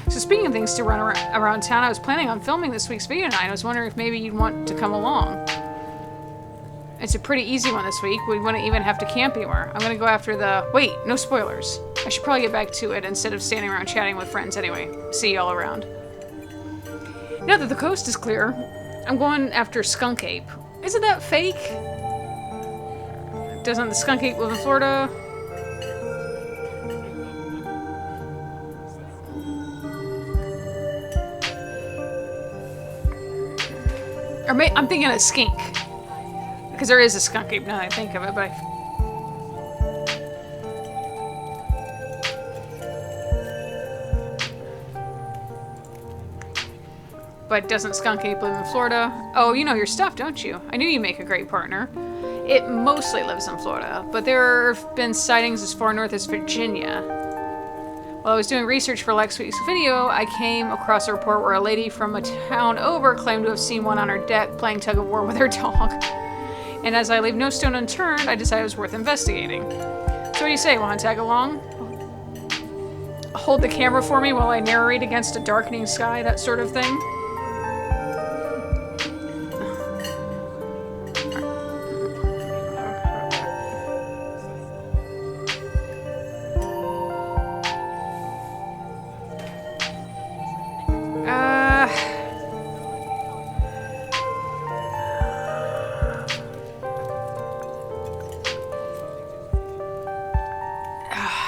S1: So speaking of things to run around town, I was planning on filming this week's video night. I was wondering if maybe you'd want to come along. It's a pretty easy one this week. We wouldn't even have to camp anywhere. I'm gonna go after the... Wait, no spoilers. I should probably get back to it instead of standing around chatting with friends anyway. See y'all around. Now that the coast is clear, I'm going after Skunk Ape. Isn't that fake? Doesn't the Skunk Ape live in Florida? Or I'm thinking of skink. Because there is a skunk ape now that I think of it, but doesn't skunk ape live in Florida? Oh, you know your stuff, don't you? I knew you'd make a great partner. It mostly lives in Florida, but there have been sightings as far north as Virginia. While I was doing research for next week's video, I came across a report where a lady from a town over claimed to have seen one on her deck playing tug-of-war with her dog. And as I leave no stone unturned, I decided it was worth investigating. So what do you say, want to tag along? Hold the camera for me while I narrate against a darkening sky, that sort of thing?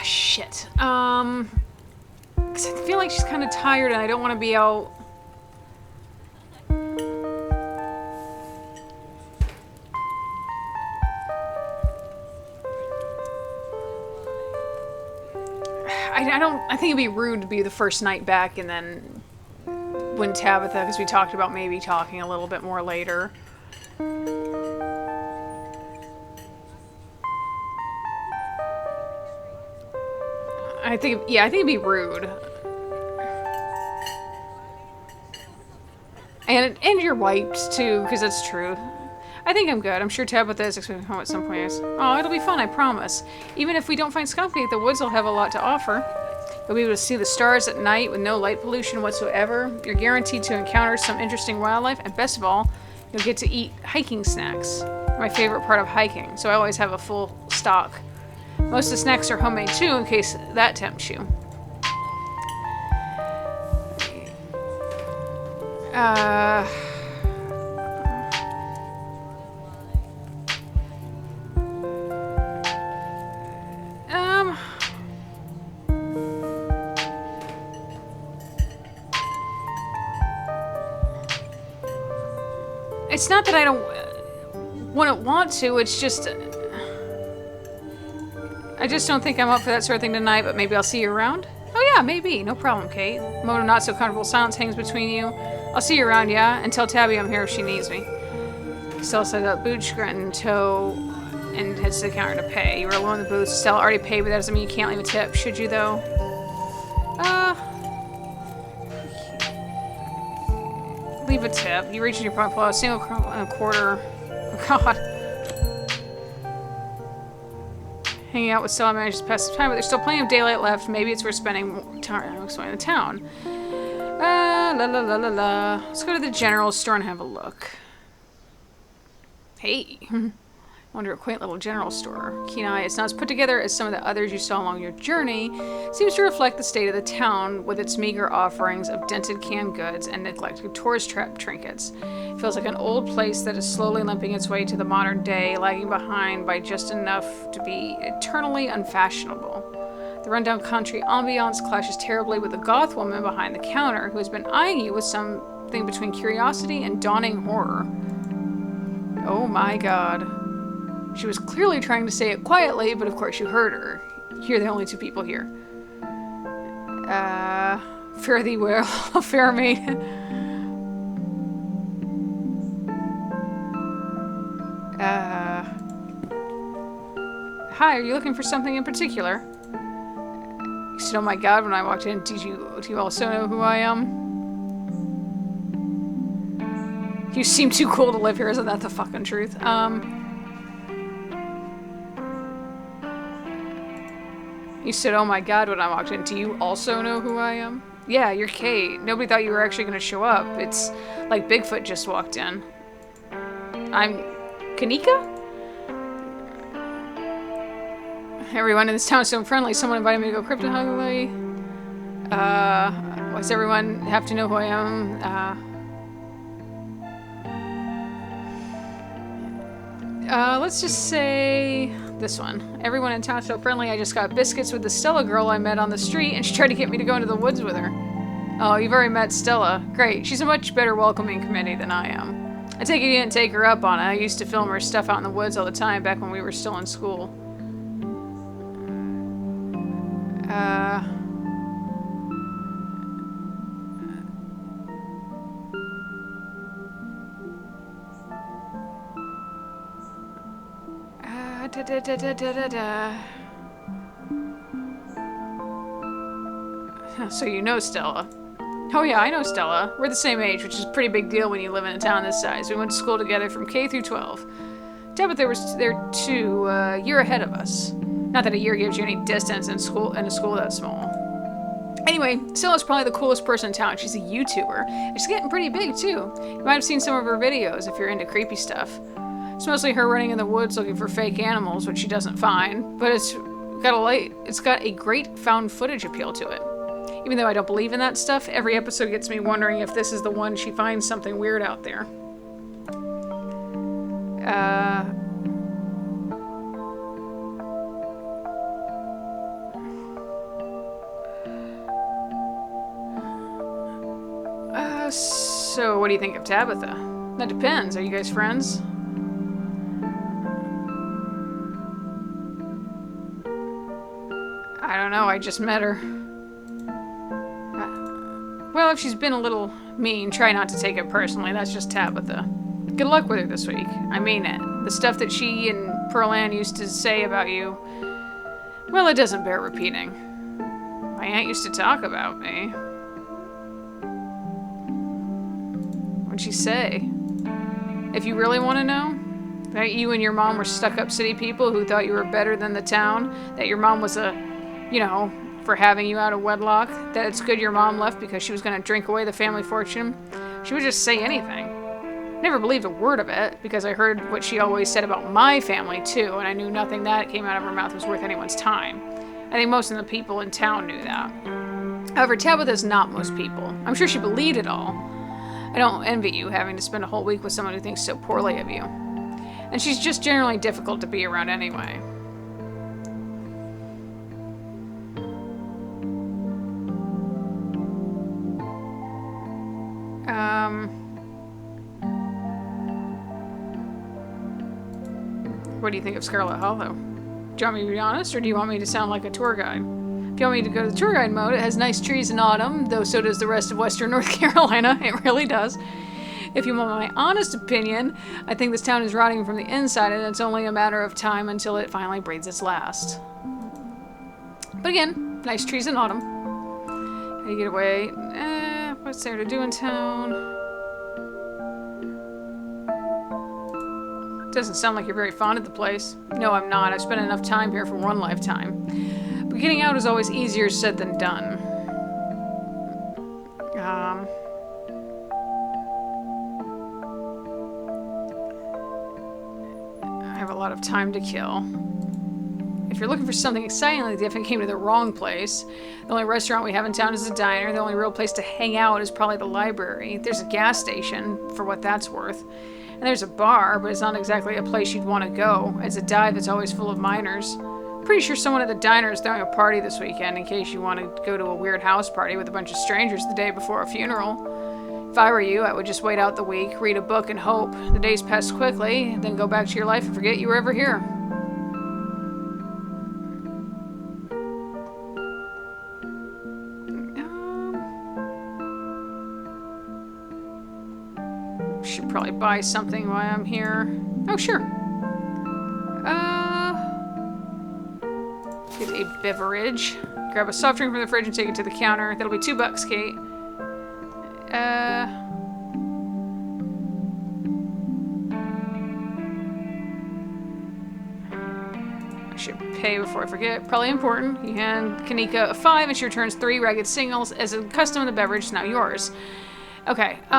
S1: Shit. Because I feel like she's kind of tired and I don't want to be out. I think it'd be rude to be the first night back and then when Tabitha, because we talked about maybe talking a little bit more later. I think it'd be rude. And you're wiped too, because that's true. I think I'm good. I'm sure Tabitha is expecting home at some point. Oh, it'll be fun, I promise. Even if we don't find Skunk Ape, the woods will have a lot to offer. You'll be able to see the stars at night with no light pollution whatsoever. You're guaranteed to encounter some interesting wildlife, and best of all, you'll get to eat hiking snacks. My favorite part of hiking, so I always have a full stock. Most of the snacks are homemade too, in case that tempts you. It's not that I don't want to, it's just... I just don't think I'm up for that sort of thing tonight, but maybe I'll see you around? Oh yeah, maybe. No problem, Kate. A moment of not so comfortable silence hangs between you. I'll see you around, yeah? And tell Tabby I'm here if she needs me. Stella set up Booch, Grant in tow, and heads to the counter to pay. You were alone in the booth. Stella already paid, but that doesn't mean you can't leave a tip. Should you, though? Leave a tip. You reach in your pocket, pull out a single and a quarter. Oh, God. Hanging out with Stella manages to pass the time, but there's still plenty of daylight left. Maybe it's worth spending more time exploring the town. Let's go to the general store and have a look. Hey. Wonder a quaint little general store. Keen eye, it's not as put together as some of the others you saw along your journey. Seems to reflect the state of the town with its meager offerings of dented canned goods and neglected tourist trap trinkets. It feels like an old place that is slowly limping its way to the modern day, lagging behind by just enough to be eternally unfashionable. The rundown country ambiance clashes terribly with the goth woman behind the counter who has been eyeing you with something between curiosity and dawning horror. Oh my god. She was clearly trying to say it quietly, but of course you heard her. You're the only two people here. Fare thee well, fair maid. Hi, are you looking for something in particular? You said, oh my god, when I walked in, do you also know who I am? You seem too cool to live here, isn't that the fucking truth? You said, oh my god, when I walked in, do you also know who I am? Yeah, you're Kate. Nobody thought you were actually gonna show up. It's like Bigfoot just walked in. I'm Kanika? Everyone in this town is so friendly. Someone invited me to go crypto hugly. Why does everyone have to know who I am? Let's just say this one. Everyone in town is so friendly. I just got biscuits with the Stella girl I met on the street, and she tried to get me to go into the woods with her. Oh, you've already met Stella. Great. She's a much better welcoming committee than I am. I take it you didn't take her up on it. I used to film her stuff out in the woods all the time back when we were still in school. So you know Stella. Oh yeah, I know Stella. We're the same age, which is a pretty big deal when you live in a town this size. We went to school together from K through 12. Tabitha was there too, a year ahead of us. Not that a year gives you any distance in a school that small. Anyway, Stella's probably the coolest person in town. She's a YouTuber. And she's getting pretty big too. You might have seen some of her videos if you're into creepy stuff. It's mostly her running in the woods looking for fake animals, which she doesn't find, but it's got a great found footage appeal to it. Even though I don't believe in that stuff, every episode gets me wondering if this is the one she finds something weird out there. So what do you think of Tabitha? That depends. Are you guys friends? I don't know, I just met her. Well, if she's been a little mean, try not to take it personally. That's just Tabitha. Good luck with her this week. I mean it. The stuff that she and Pearl Ann used to say about you, well, it doesn't bear repeating. My aunt used to talk about me. What'd she say? If you really want to know, that you and your mom were stuck-up city people who thought you were better than the town, that your mom was for having you out of wedlock, that it's good your mom left because she was going to drink away the family fortune. She would just say anything. Never believed a word of it, because I heard what she always said about my family, too, and I knew nothing that came out of her mouth was worth anyone's time. I think most of the people in town knew that. However, Tabitha's not most people. I'm sure she believed it all. I don't envy you having to spend a whole week with someone who thinks so poorly of you. And she's just generally difficult to be around anyway. What do you think of Scarlet Hollow? Do you want me to be honest, or do you want me to sound like a tour guide? If you want me to go to the tour guide mode, it has nice trees in autumn, though so does the rest of western North Carolina. It really does. If you want my honest opinion, I think this town is rotting from the inside, and it's only a matter of time until it finally breathes its last. But again, nice trees in autumn. How do you get away? What's there to do in town? Doesn't sound like you're very fond of the place. No, I'm not. I've spent enough time here for one lifetime. But getting out is always easier said than done. I have a lot of time to kill. If you're looking for something exciting, you definitely came to the wrong place. The only restaurant we have in town is a diner. The only real place to hang out is probably the library. There's a gas station, for what that's worth. And there's a bar, but it's not exactly a place you'd want to go. It's a dive that's always full of minors. Pretty sure someone at the diner is throwing a party this weekend in case you want to go to a weird house party with a bunch of strangers the day before a funeral. If I were you, I would just wait out the week, read a book, and hope. The days pass quickly, then go back to your life and forget you were ever here. probably buy something while I'm here. Oh, sure. Get a beverage. Grab a soft drink from the fridge and take it to the counter. That'll be $2, Kate. I should pay before I forget. Probably important. You hand Kanika a 5 and she returns 3 ragged singles. As a custom, the beverage is now yours. Okay, it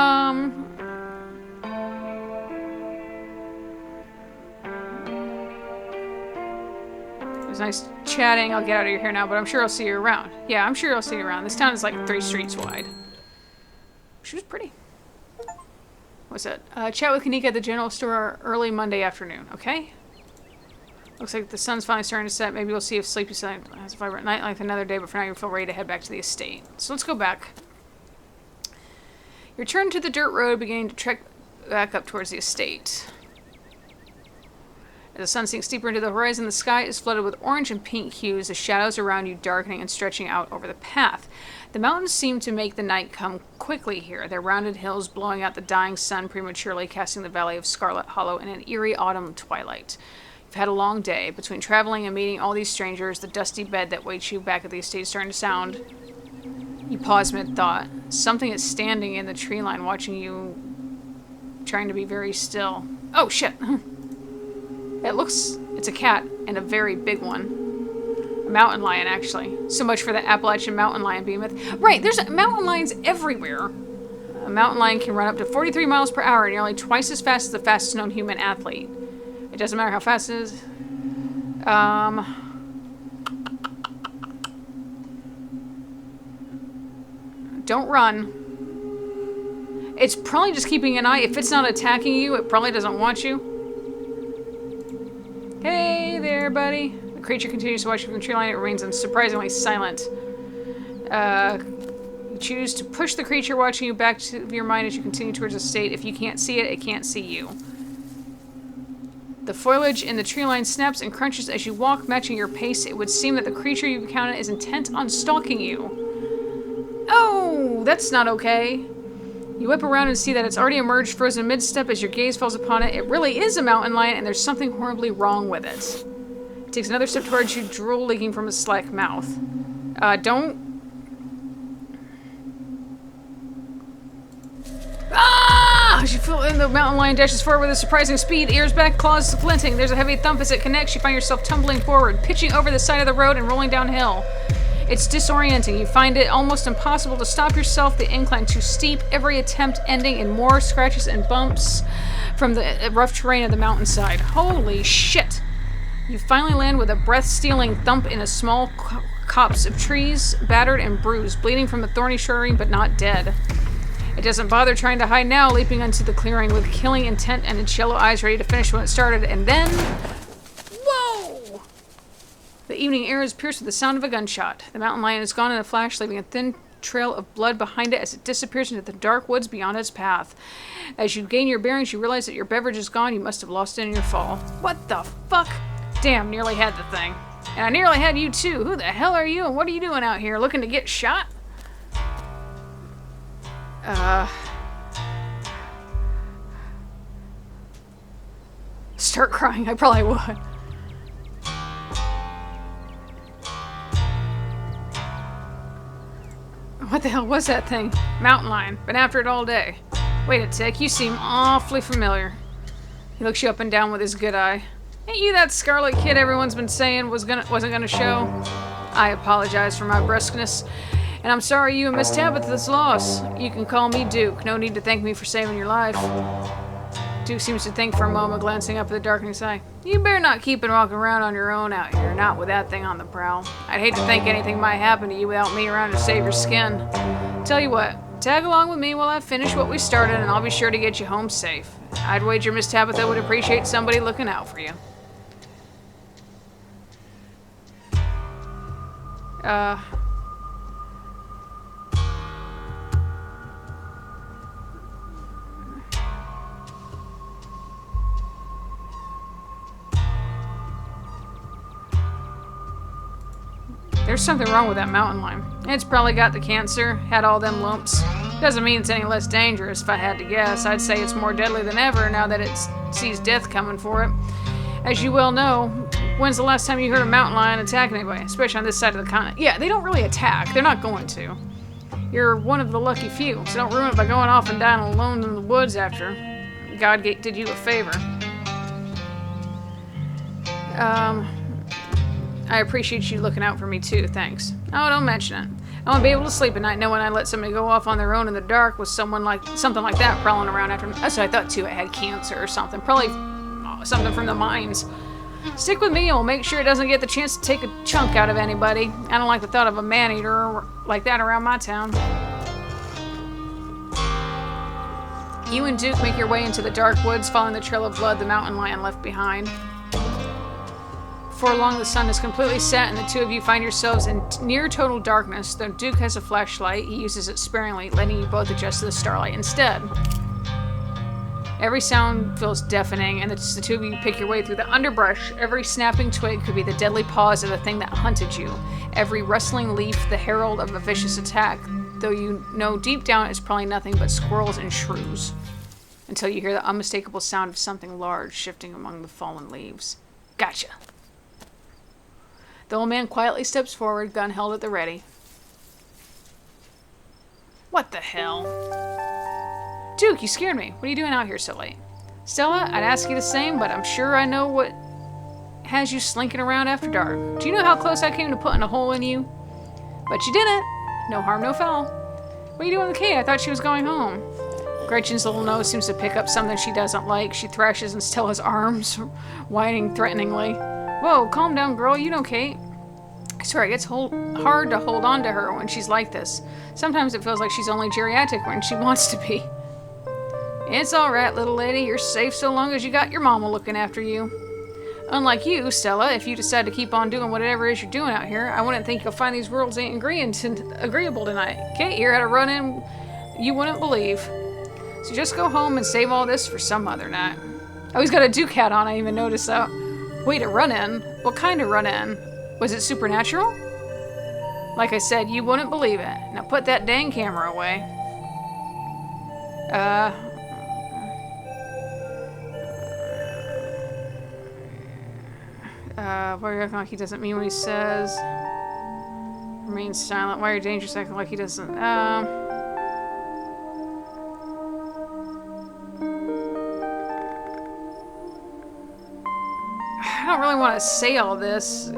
S1: was nice chatting. I'll get out of your hair now, but I'm sure I'll see you around. Yeah, I'm sure I'll see you around. This town is like 3 streets wide. She was pretty. What's that? Chat with Kanika at the general store early Monday afternoon, okay? Looks like the sun's finally starting to set. Maybe we'll see if Sleepy Sun has a vibrant night like another day, but for now you feel ready to head back to the estate. So let's go back. You return to the dirt road, beginning to trek back up towards the estate. As the sun sinks deeper into the horizon, the sky is flooded with orange and pink hues, the shadows around you darkening and stretching out over the path. The mountains seem to make the night come quickly here, their rounded hills blowing out the dying sun prematurely, casting the valley of Scarlet Hollow in an eerie autumn twilight. You've had a long day. Between traveling and meeting all these strangers, the dusty bed that waits you back at the estate is starting to sound. You pause mid-thought. Something is standing in the tree line watching you, trying to be very still. Oh, shit! It's a cat, and a very big one. A mountain lion, actually. So much for the App-a-latch-an mountain lion behemoth. Right, there's mountain lions everywhere. A mountain lion can run up to 43 miles per hour, nearly twice as fast as the fastest known human athlete. It doesn't matter how fast it is. Don't run. It's probably just keeping an eye. If it's not attacking you, it probably doesn't want you. Hey there, buddy. The creature continues to watch you from the tree line. It remains unsurprisingly silent. You choose to push the creature watching you back to your mind as you continue towards the estate. If you can't see it, it can't see you. The foliage in the tree line snaps and crunches as you walk, matching your pace. It would seem that the creature you encounter is intent on stalking you. Oh, that's not okay. You whip around and see that it's already emerged, frozen mid-step as your gaze falls upon it. It really is a mountain lion, and there's something horribly wrong with it. It takes another step towards you, drool leaking from its slack mouth. Don't... Ah! You feel the mountain lion dashes forward with a surprising speed, ears back, claws glinting. There's a heavy thump as it connects. You find yourself tumbling forward, pitching over the side of the road and rolling downhill. It's disorienting. You find it almost impossible to stop yourself, the incline too steep, every attempt ending in more scratches and bumps from the rough terrain of the mountainside. Holy shit! You finally land with a breath-stealing thump in a small copse of trees, battered and bruised, bleeding from a thorny shrubbery, but not dead. It doesn't bother trying to hide now, leaping into the clearing with killing intent and its yellow eyes ready to finish when it started, and then... Whoa! The evening air is pierced with the sound of a gunshot. The mountain lion is gone in a flash, leaving a thin trail of blood behind it as it disappears into the dark woods beyond its path. As you gain your bearings, you realize that your beverage is gone. You must have lost it in your fall. What the fuck? Damn, nearly had the thing. And I nearly had you too. Who the hell are you and what are you doing out here? Looking to get shot? Start crying. I probably would. What the hell was that thing? Mountain lion. Been after it all day. Wait a tick. You seem awfully familiar. He looks you up and down with his good eye. Ain't you that Scarlet kid everyone's been saying wasn't gonna show? I apologize for my brusqueness. And I'm sorry you and Miss Tabitha's loss. You can call me Duke. No need to thank me for saving your life. Duke seems to think for a moment, glancing up at the darkening sky. You better not keep and walking around on your own out here, not with that thing on the prowl. I'd hate to think anything might happen to you without me around to save your skin. Tell you what, tag along with me while I finish what we started, and I'll be sure to get you home safe. I'd wager Miss Tabitha would appreciate somebody looking out for you. There's something wrong with that mountain lion. It's probably got the cancer, had all them lumps. Doesn't mean it's any less dangerous. If I had to guess, I'd say it's more deadly than ever now that it sees death coming for it. As you well know, when's the last time you heard a mountain lion attack anybody, especially on this side of the continent? Yeah, they don't really attack. They're not going to. You're one of the lucky few, so don't ruin it by going off and dying alone in the woods after. God did you a favor. I appreciate you looking out for me too, thanks. Oh, don't mention it. I won't be able to sleep at night knowing I let somebody go off on their own in the dark with something like that prowling around after me. That's what I thought too. It had cancer or something. Probably something from the mines. Stick with me and we'll make sure it doesn't get the chance to take a chunk out of anybody. I don't like the thought of a man-eater like that around my town. You and Duke make your way into the dark woods, following the trail of blood the mountain lion left behind. Before long, the sun is completely set, and the two of you find yourselves in near total darkness. Though Duke has a flashlight, he uses it sparingly, letting you both adjust to the starlight instead. Every sound feels deafening, and the two of you pick your way through the underbrush. Every snapping twig could be the deadly paws of the thing that hunted you. Every rustling leaf, the herald of a vicious attack, though you know deep down it's probably nothing but squirrels and shrews. Until you hear the unmistakable sound of something large shifting among the fallen leaves. Gotcha. The old man quietly steps forward, gun held at the ready. What the hell? Duke, you scared me. What are you doing out here so late? Stella, I'd ask you the same, but I'm sure I know what has you slinking around after dark. Do you know how close I came to putting a hole in you? But you didn't. No harm, no foul. What are you doing with Kate? I thought she was going home. Gretchen's little nose seems to pick up something she doesn't like. She thrashes in Stella's arms, whining threateningly. Whoa, calm down, girl. You know Kate. I swear, it gets hard to hold on to her when she's like this. Sometimes it feels like she's only geriatric when she wants to be. It's alright, little lady. You're safe so long as you got your mama looking after you. Unlike you, Stella, if you decide to keep on doing whatever it is you're doing out here, I wouldn't think you'll find these worlds ain't agreeable tonight. Kate here had a run-in you wouldn't believe. So just go home and save all this for some other night. Oh, he's got a Duke hat on. I didn't even noticed that. Wait, a run-in? What kind of run-in? Was it supernatural? Like I said, you wouldn't believe it. Now put that dang camera away. Why are you acting like he doesn't mean what he says? Remain silent. Why are you dangerous acting like he doesn't? I don't really want to say all this.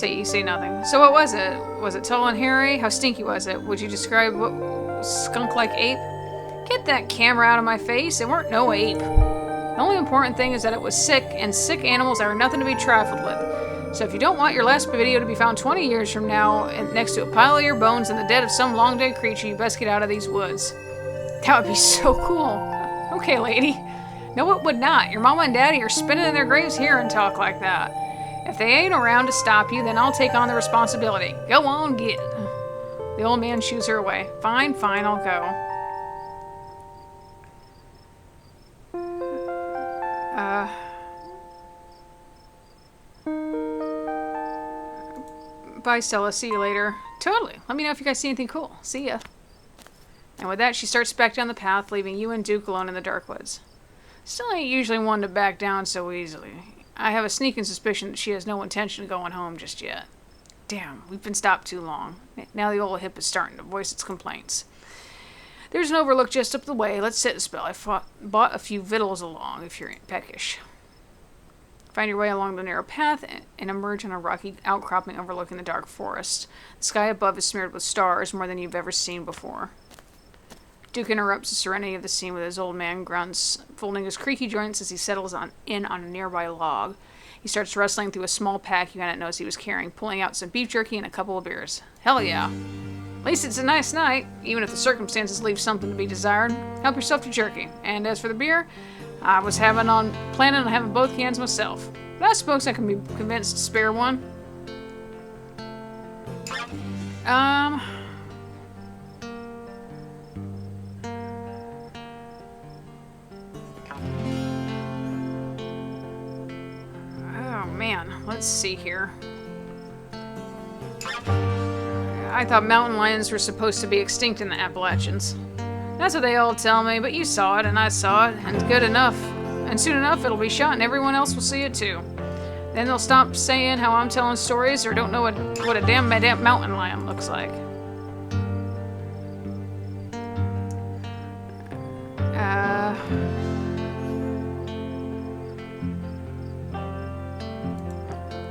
S1: You say nothing. So what was it? Was it tall and hairy? How stinky was it? Would you describe what skunk-like ape? Get that camera out of my face. It weren't no ape. The only important thing is that it was sick, and sick animals are nothing to be trifled with. So if you don't want your last video to be found 20 years from now next to a pile of your bones and the dead of some long-dead creature, you best get out of these woods. That would be so cool. Okay, lady. No, it would not. Your mama and daddy are spinning in their graves hearing talk like that. If they ain't around to stop you, then I'll take on the responsibility. Go on, get it. The old man shoos her away. Fine, fine, I'll go. Bye, Stella. See you later. Totally. Let me know if you guys see anything cool. See ya. And with that, she starts back down the path, leaving you and Duke alone in the dark woods. Still ain't usually one to back down so easily. I have a sneaking suspicion that she has no intention of going home just yet. Damn, we've been stopped too long. Now the old hip is starting to voice its complaints. There's an overlook just up the way. Let's sit a spell. I bought a few victuals along, if you're peckish. Find your way along the narrow path and emerge on a rocky outcropping overlooking the dark forest. The sky above is smeared with stars, more than you've ever seen before. Duke interrupts the serenity of the scene with his old man grunts, folding his creaky joints as he settles in on a nearby log. He starts rustling through a small pack you hadn't noticed he was carrying, pulling out some beef jerky and a couple of beers. Hell yeah. At least it's a nice night, even if the circumstances leave something to be desired. Help yourself to jerky. And as for the beer, I was planning on having both cans myself. But I suppose I can be convinced to spare one. Oh man, let's see here. I thought mountain lions were supposed to be extinct in the Appalachians. That's what they all tell me, but you saw it, and I saw it, and good enough. And soon enough, it'll be shot, and everyone else will see it too. Then they'll stop saying how I'm telling stories or don't know what a damn mountain lion looks like.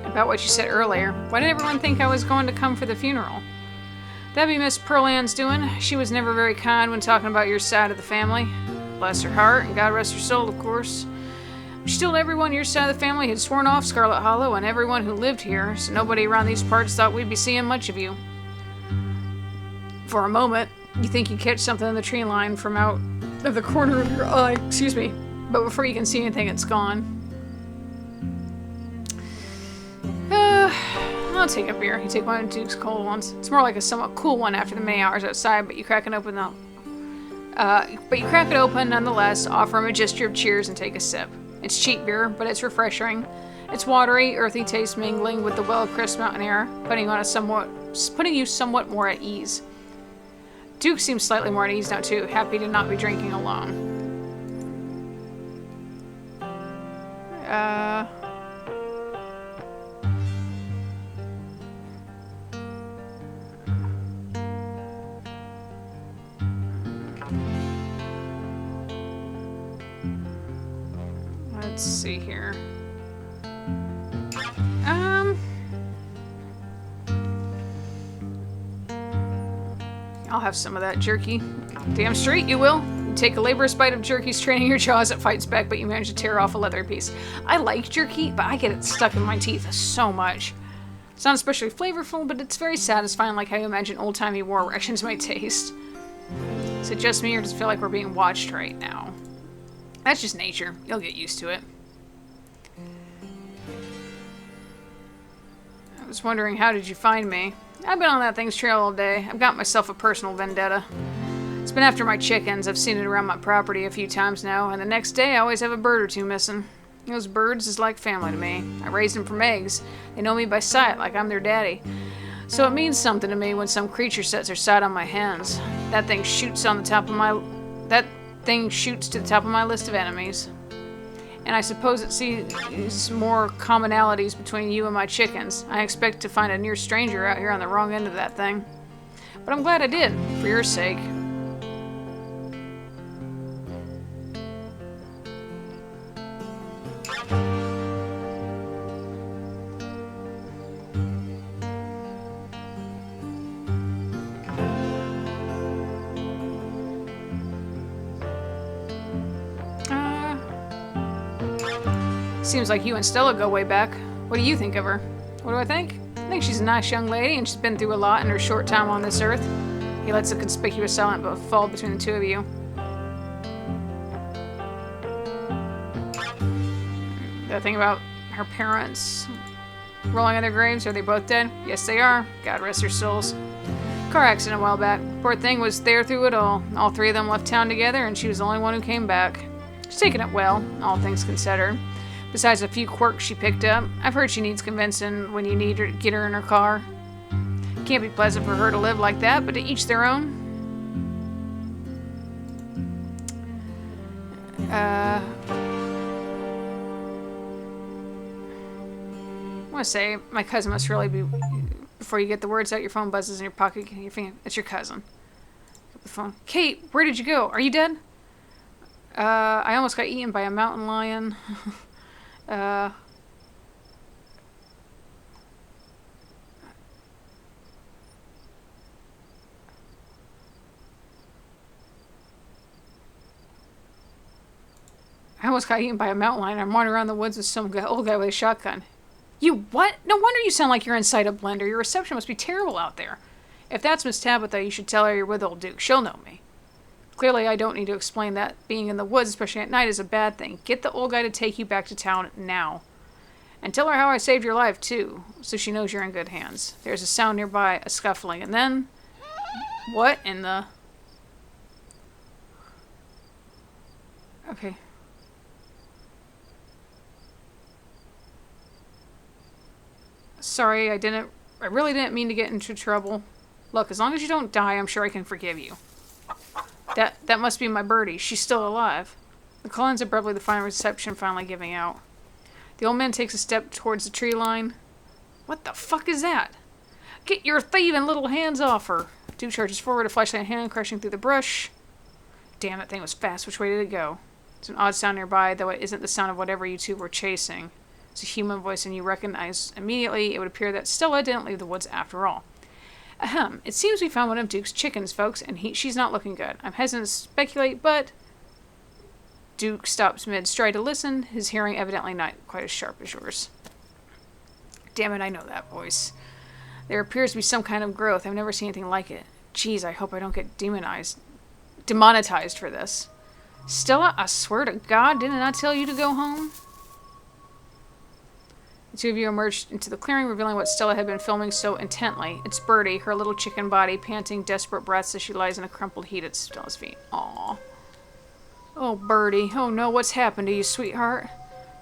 S1: About what you said earlier. Why did everyone think I was going to come for the funeral? That'd be Miss Pearl Ann's doing. She was never very kind when talking about your side of the family. Bless her heart, and God rest her soul, of course. She told everyone your side of the family had sworn off Scarlet Hollow and everyone who lived here, so nobody around these parts thought we'd be seeing much of you. For a moment, you think you catch something in the tree line from out of the corner of your eye, excuse me, but before you can see anything, it's gone. I'll take a beer. You take one of Duke's cold ones. It's more like a somewhat cool one after the many hours outside, but you crack it open nonetheless, offer him a gesture of cheers and take a sip. It's cheap beer, but it's refreshing. It's watery, earthy taste mingling with the well-crisp mountain air, putting you somewhat more at ease. Duke seems slightly more at ease now too, happy to not be drinking alone. Let's see here. I'll have some of that jerky. Damn straight you will. You take a laborious bite of jerky, straining your jaws, it fights back, but you manage to tear off a leather piece. I like jerky, but I get it stuck in my teeth so much. It's not especially flavorful, but it's very satisfying, like how you imagine old-timey war rations might taste. Is it just me, or does it feel like we're being watched right now? That's just nature. You'll get used to it. I was wondering, how did you find me? I've been on that thing's trail all day. I've got myself a personal vendetta. It's been after my chickens. I've seen it around my property a few times now, and the next day I always have a bird or two missing. Those birds is like family to me. I raised them from eggs. They know me by sight, like I'm their daddy. So it means something to me when some creature sets her sight on my hens. That thing shoots to the top of my list of enemies. And I suppose it sees more commonalities between you and my chickens. I expect to find a near stranger out here on the wrong end of that thing. But I'm glad I did, for your sake. Seems like you and Stella go way back. What do you think of her? What do I think? I think she's a nice young lady, and she's been through a lot in her short time on this earth. He lets a conspicuous silence fall between the two of you. That thing about her parents rolling on their graves, are they both dead? Yes, they are. God rest their souls. Car accident a while back. Poor thing was there through it all. All three of them left town together, and she was the only one who came back. She's taken it well, all things considered. Besides a few quirks she picked up, I've heard she needs convincing when you need her to get her in her car. Can't be pleasant for her to live like that, but to each their own. I want to say, my cousin must really be... Before you get the words out, your phone buzzes in your pocket. Your finger, it's your cousin. Get the phone. Kate, where did you go? Are you dead? I almost got eaten by a mountain lion. I almost got eaten by a mountain lion. I'm wandering around the woods with some old guy with a shotgun. You what? No wonder you sound like you're inside a blender. Your reception must be terrible out there. If that's Miss Tabitha, you should tell her you're with old Duke. She'll know me. Clearly, I don't need to explain that being in the woods, especially at night, is a bad thing. Get the old guy to take you back to town now. And tell her how I saved your life, too, so she knows you're in good hands. There's a sound nearby, a scuffling, and then... What in the... Okay. Sorry, I really didn't mean to get into trouble. Look, as long as you don't die, I'm sure I can forgive you. That must be my birdie. She's still alive. The call ends abruptly, the final reception finally giving out. The old man takes a step towards the tree line. What the fuck is that? Get your thieving little hands off her. Duke charges forward, a flashlight in hand, crashing through the brush. Damn, that thing was fast. Which way did it go? It's an odd sound nearby, though it isn't the sound of whatever you two were chasing. It's a human voice, and you recognize immediately it would appear that Stella didn't leave the woods after all. Ahem. It seems we found one of Duke's chickens, folks, and she's not looking good. I'm hesitant to speculate, but... Duke stops mid-stride to listen, his hearing evidently not quite as sharp as yours. Damn it, I know that voice. There appears to be some kind of growth. I've never seen anything like it. Jeez, I hope I don't get demonetized for this. Stella, I swear to God, didn't I tell you to go home? The two of you emerged into the clearing, revealing what Stella had been filming so intently. It's Birdie, her little chicken body, panting desperate breaths as she lies in a crumpled heap at Stella's feet. Aww. Oh, Birdie. Oh no, what's happened to you, sweetheart?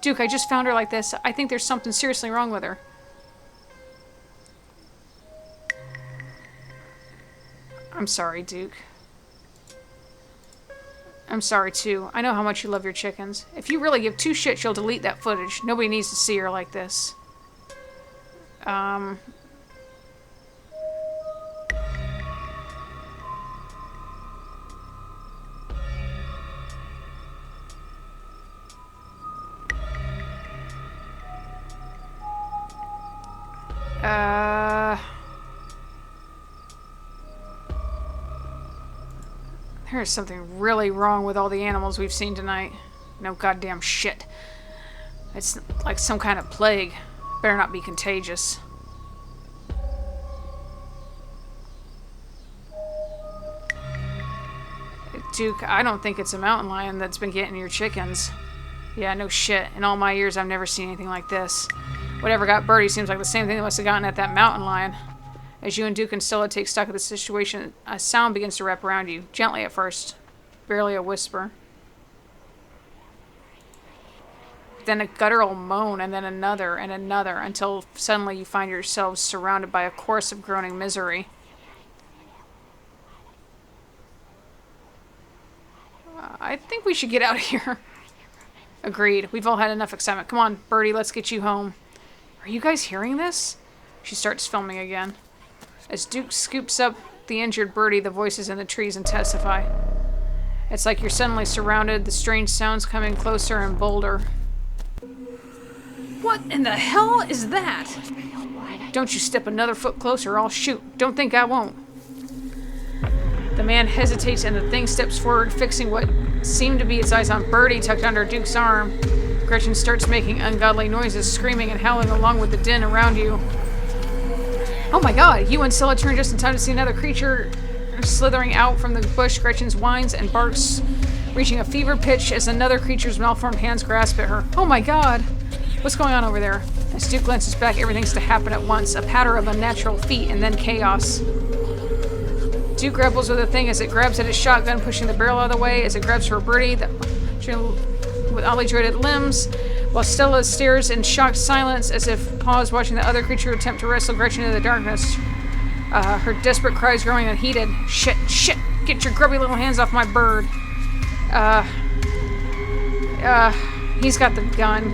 S1: Duke, I just found her like this. I think there's something seriously wrong with her. I'm sorry, Duke. I'm sorry, too. I know how much you love your chickens. If you really give two shits, you'll delete that footage. Nobody needs to see her like this. There's something really wrong with all the animals we've seen tonight. No goddamn shit. It's like some kind of plague. Better not be contagious. Duke, I don't think it's a mountain lion that's been getting your chickens. Yeah, no shit. In all my years, I've never seen anything like this. Whatever got Birdie seems like the same thing that must have gotten at that mountain lion. As you and Duke and Stella take stock of the situation, a sound begins to wrap around you. Gently at first. Barely a whisper. Then a guttural moan, and then another, and another, until suddenly you find yourselves surrounded by a chorus of groaning misery. I think we should get out of here. Agreed. We've all had enough excitement. Come on, Birdie, let's get you home. Are you guys hearing this? She starts filming again. As Duke scoops up the injured Birdie, the voices in the trees intensify. It's like you're suddenly surrounded, the strange sounds coming closer and bolder. What in the hell is that? Don't you step another foot closer, I'll shoot. Don't think I won't. The man hesitates and the thing steps forward, fixing what seemed to be its eyes on Birdie tucked under Duke's arm. Gretchen starts making ungodly noises, screaming and howling along with the din around you. Oh my god, you and Stella turn just in time to see another creature slithering out from the bush. Gretchen's whines and barks, reaching a fever pitch as another creature's malformed hands grasp at her. Oh my god! What's going on over there? As Duke glances back, everything seems to happen at once. A patter of unnatural feet and then chaos. Duke grapples with the thing as it grabs at its shotgun, pushing the barrel out of the way as it grabs for Birdie with oddly jointed limbs, while Stella stares in shocked silence as if paused, watching the other creature attempt to wrestle Gretchen into the darkness. Her desperate cries growing unheeded. Shit, shit, get your grubby little hands off my bird. He's got the gun.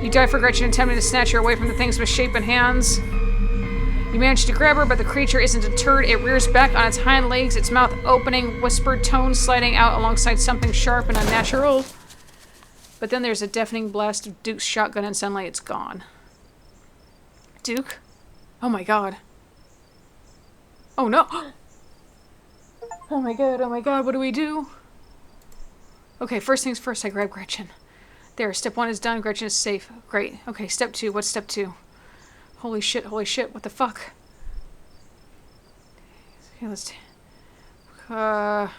S1: You dive for Gretchen, attempting to snatch her away from the thing's misshapen hands. You manage to grab her, but the creature isn't deterred. It rears back on its hind legs, its mouth opening, whispered tones sliding out alongside something sharp and unnatural. But then there's a deafening blast of Duke's shotgun, and suddenly it's gone. Duke? Oh my god. Oh no! Oh my god, what do we do? Okay, first things first, I grab Gretchen. There, step 1 is done, Gretchen is safe. Great. Okay, step 2, what's step 2? Holy shit, what the fuck? Okay, let's... oh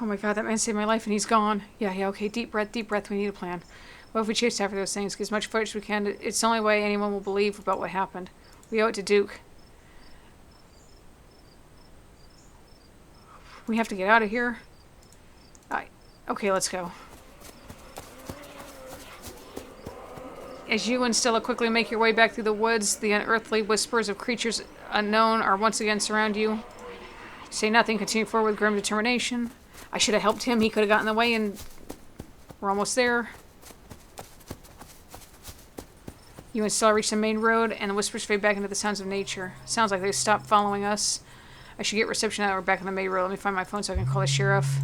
S1: my god, that man saved my life and he's gone. Yeah, okay, deep breath, we need a plan. What if we chase after those things, get as much footage as we can? It's the only way anyone will believe about what happened. We owe it to Duke. We have to get out of here. Okay, let's go. As you and Stella quickly make your way back through the woods, the unearthly whispers of creatures unknown are once again surround you. Say nothing, continue forward with grim determination. I should have helped him. He could have gotten in the way, and we're almost there. You and Stella reach the main road, and the whispers fade back into the sounds of nature. Sounds like they've stopped following us. I should get reception now that we're back on the main road. Let me find my phone so I can call the sheriff.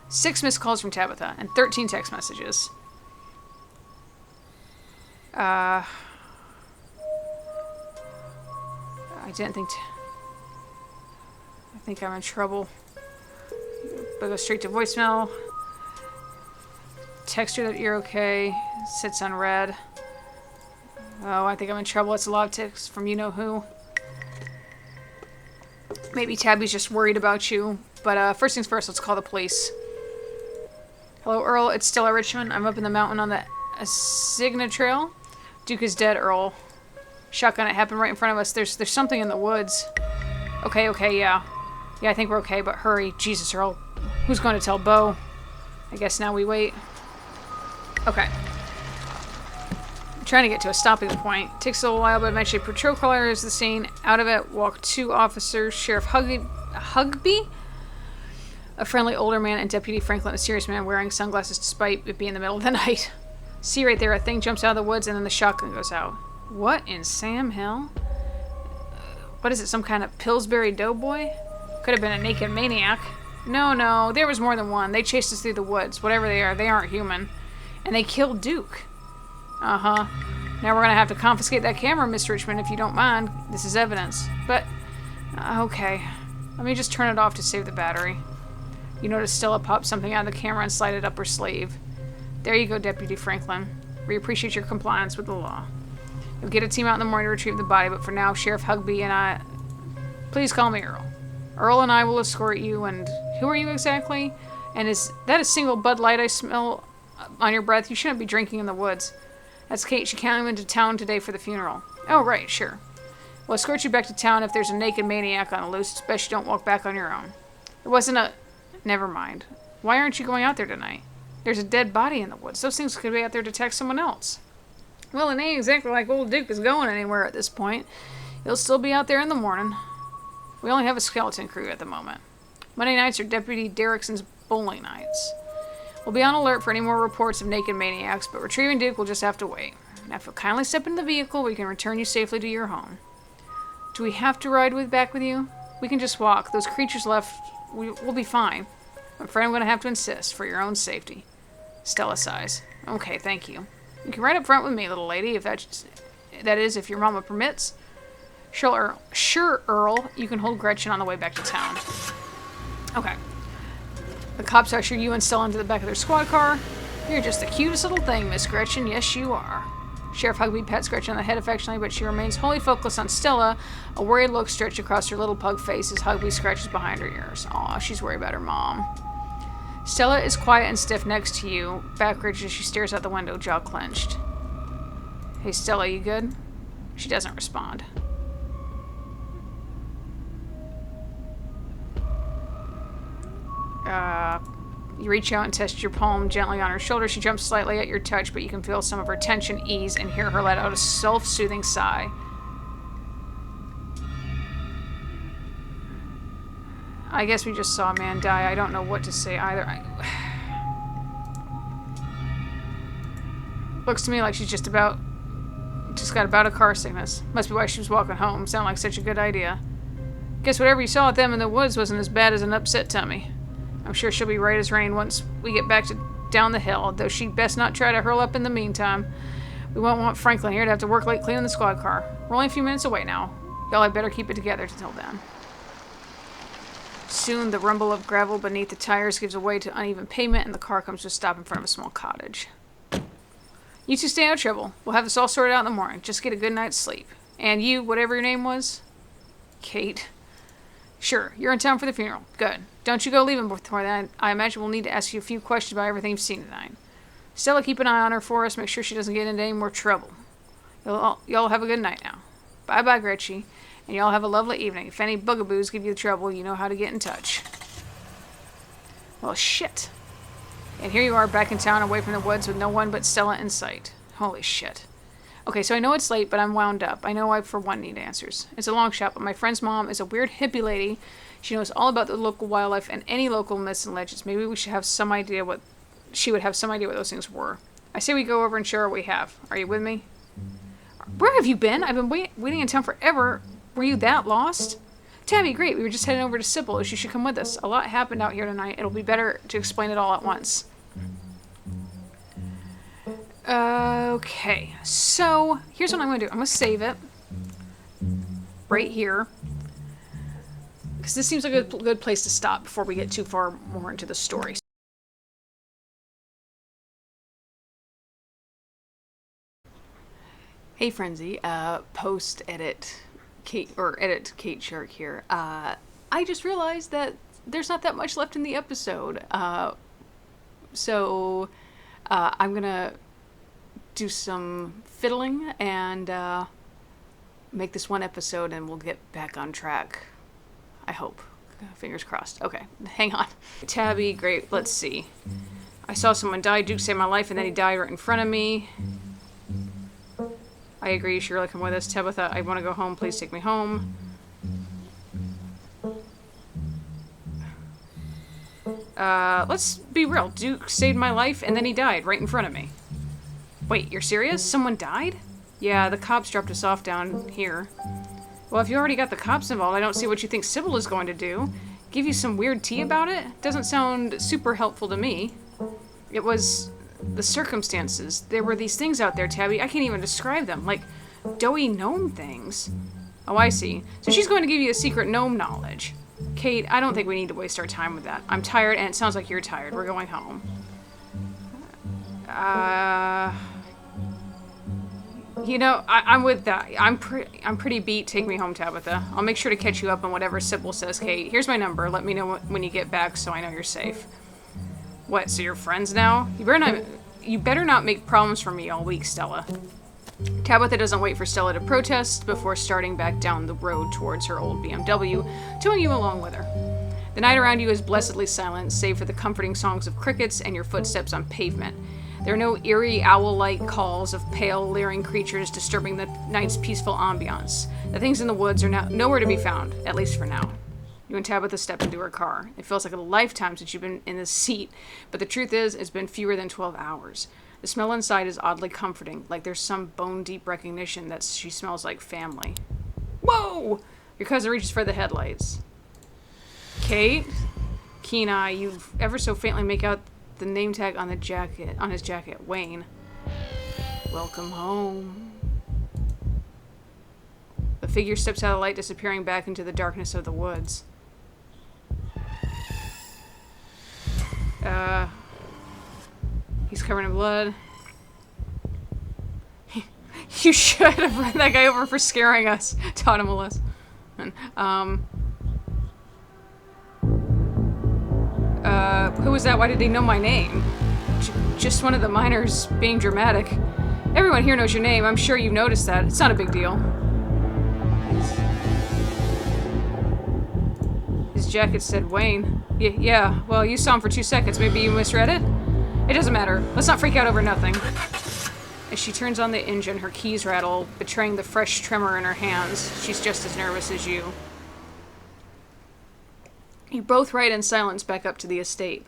S1: 6 missed calls from Tabitha, and 13 text messages. I didn't think... I think I'm in trouble. But go straight to voicemail. Text her that you're okay. Sits unread. Oh, I think I'm in trouble. It's a lot of texts from you-know-who. Maybe Tabby's just worried about you. But first things first, let's call the police. Hello, Earl. It's Stella Richmond. I'm up in the mountain on the Signa Trail. Duke is dead, Earl. Shotgun, it happened right in front of us. There's something in the woods. Okay, yeah. Yeah, I think we're okay, but hurry. Jesus, Earl. Who's going to tell Bo? I guess now we wait. Okay. I'm trying to get to a stopping point. Takes a little while, but eventually patrol car is the scene. Out of it walk 2 officers, Sheriff Hugby, a friendly older man, and Deputy Franklin, a serious man wearing sunglasses despite it being the middle of the night. See right there, a thing jumps out of the woods and then the shotgun goes out. What in Sam hell? What is it, some kind of Pillsbury doughboy? Could have been a naked maniac. No, there was more than one. They chased us through the woods. Whatever they aren't human. And they killed Duke. Uh-huh. Now we're going to have to confiscate that camera, Miss Richmond, if you don't mind. This is evidence. But, okay. Let me just turn it off to save the battery. You notice Stella popped something out of the camera and slide it up her sleeve. There you go, Deputy Franklin. We appreciate your compliance with the law. You'll get a team out in the morning to retrieve the body, but for now, Sheriff Hugby and I... Please call me Earl. Earl and I will escort you, and... Who are you exactly? And is that a single Bud Light I smell on your breath? You shouldn't be drinking in the woods. That's Kate. She came into town today for the funeral. Oh, right, sure. We'll escort you back to town if there's a naked maniac on the loose. It's best you don't walk back on your own. There wasn't a... Never mind. Why aren't you going out there tonight? There's a dead body in the woods. Those things could be out there to attack someone else. Well, it ain't exactly like old Duke is going anywhere at this point. He'll still be out there in the morning. We only have a skeleton crew at the moment. Monday nights are Deputy Derrickson's bowling nights. We'll be on alert for any more reports of naked maniacs, but retrieving Duke will just have to wait. Now, if you'll kindly step into the vehicle, we can return you safely to your home. Do we have to ride back with you? We can just walk. Those creatures left, we'll be fine. I'm afraid I'm going to have to insist, for your own safety. Stella sighs. Okay, thank you. You can ride up front with me, little lady, if that is, if your mama permits. Sure, Earl. You can hold Gretchen on the way back to town. Okay. The cops usher you and Stella into the back of their squad car. You're just the cutest little thing, Miss Gretchen. Yes, you are. Sheriff Hugby pats Gretchen on the head affectionately, but she remains wholly focused on Stella. A worried look stretched across her little pug face as Hugby scratches behind her ears. Aw, she's worried about her mom. Stella is quiet and stiff next to you, backwards as she stares out the window, jaw clenched. Hey, Stella, you good? She doesn't respond. You reach out and test your palm gently on her shoulder. She jumps slightly at your touch, but you can feel some of her tension ease and hear her let out a self-soothing sigh. I guess we just saw a man die. I don't know what to say either. Looks to me like she's just got a bout of car sickness. Must be why she was walking home. Sound like such a good idea. Guess whatever you saw at them in the woods wasn't as bad as an upset tummy. I'm sure she'll be right as rain once we get back down the hill, though she'd best not try to hurl up in the meantime. We won't want Franklin here to have to work late cleaning the squad car. We're only a few minutes away now. Y'all had better keep it together until then. Soon, the rumble of gravel beneath the tires gives way to uneven pavement, and the car comes to a stop in front of a small cottage. You two stay out of trouble. We'll have this all sorted out in the morning. Just get a good night's sleep. And you, whatever your name was? Kate. Sure, you're in town for the funeral. Good. Don't you go leaving before that. I imagine we'll need to ask you a few questions about everything you've seen tonight. Stella, keep an eye on her for us. Make sure she doesn't get into any more trouble. Y'all have a good night now. Bye-bye, Gretchen. And y'all have a lovely evening. If any bugaboos give you trouble, you know how to get in touch. Well, shit. And here you are back in town away from the woods with no one but Stella in sight. Holy shit. Okay, so I know it's late, but I'm wound up. I know I, for one, need answers. It's a long shot, but my friend's mom is a weird hippie lady. She knows all about the local wildlife and any local myths and legends. Maybe we should have some idea what... She would have some idea what those things were. I say we go over and share what we have. Are you with me? Where have you been? I've been waiting in town forever. Were you that lost? Tabby, great. We were just heading over to Sybil's. You should come with us. A lot happened out here tonight. It'll be better to explain it all at once. Okay, so here's what I'm going to do. I'm going to save it right here because this seems like a good place to stop before we get too far more into the story. Hey Frenzy, post-edit edit Kate Shark here. I just realized that there's not that much left in the episode, so I'm gonna do some fiddling and make this one episode and we'll get back on track. I hope. Fingers crossed. Okay, hang on. Tabby, great, let's see. I saw someone die, Duke saved my life, and then he died right in front of me. I agree, Shirley, come with us. Tabitha, I want to go home, please take me home. Let's be real. Duke saved my life, and then he died right in front of me. Wait, you're serious? Someone died? Yeah, the cops dropped us off down here. Well, if you already got the cops involved, I don't see what you think Sybil is going to do. Give you some weird tea about it? Doesn't sound super helpful to me. It was the circumstances. There were these things out there, Tabby. I can't even describe them. Like, doughy gnome things. Oh, I see. So she's going to give you the secret gnome knowledge. Kate, I don't think we need to waste our time with that. I'm tired, and it sounds like you're tired. We're going home. You know, I'm with that. I'm pretty beat. Take me home, Tabitha. I'll make sure to catch you up on whatever Sybil says, Kate. Here's my number. Let me know when you get back so I know you're safe. What, so you're friends now? You better not make problems for me all week, Stella. Tabitha doesn't wait for Stella to protest before starting back down the road towards her old BMW, towing you along with her. The night around you is blessedly silent, save for the comforting songs of crickets and your footsteps on pavement. There are no eerie owl-like calls of pale, leering creatures disturbing the night's peaceful ambiance. The things in the woods are now nowhere to be found, at least for now. You and Tabitha step into her car. It feels like a lifetime since you've been in this seat, but the truth is, it's been fewer than 12 hours. The smell inside is oddly comforting, like there's some bone-deep recognition that she smells like family. Whoa! Your cousin reaches for the headlights. Kate? Keen eye, you ever so faintly make out the name tag on his jacket. Wayne. Welcome home. The figure steps out of the light, disappearing back into the darkness of the woods. He's covered in blood. You should have run that guy over for scaring us. Taught him a lesson. Who was that? Why did they know my name? Just one of the miners being dramatic. Everyone here knows your name. I'm sure you've noticed that. It's not a big deal. His jacket said Wayne. Yeah, well, you saw him for 2 seconds. Maybe you misread it? It doesn't matter. Let's not freak out over nothing. As she turns on the engine, her keys rattle, betraying the fresh tremor in her hands. She's just as nervous as you. You both ride in silence back up to the estate.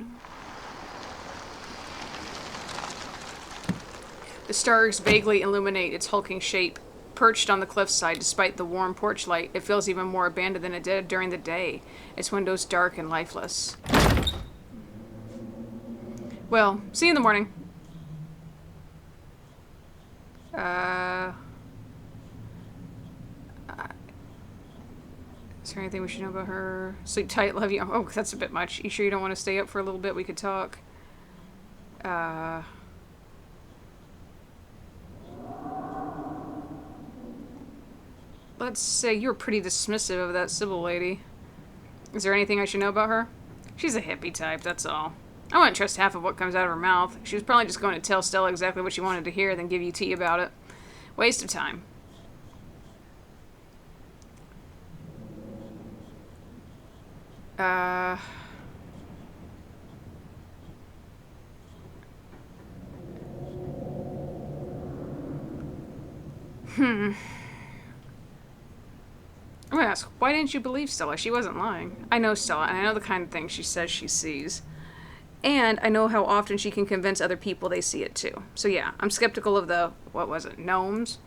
S1: The stars vaguely illuminate its hulking shape. Perched on the cliffside, despite the warm porch light, it feels even more abandoned than it did during the day, its windows dark and lifeless. Well, see you in the morning. Is there anything we should know about her? Sleep tight, love you. Oh, that's a bit much. You sure you don't want to stay up for a little bit? We could talk. Let's say you were pretty dismissive of that Sybil lady. Is there anything I should know about her? She's a hippie type, that's all. I wouldn't trust half of what comes out of her mouth. She was probably just going to tell Stella exactly what she wanted to hear, then give you tea about it. Waste of time. I'm gonna ask, why didn't you believe Stella? She wasn't lying. I know Stella, and I know the kind of thing she says she sees. And I know how often she can convince other people they see it too. So yeah, I'm skeptical of the, what was it, gnomes?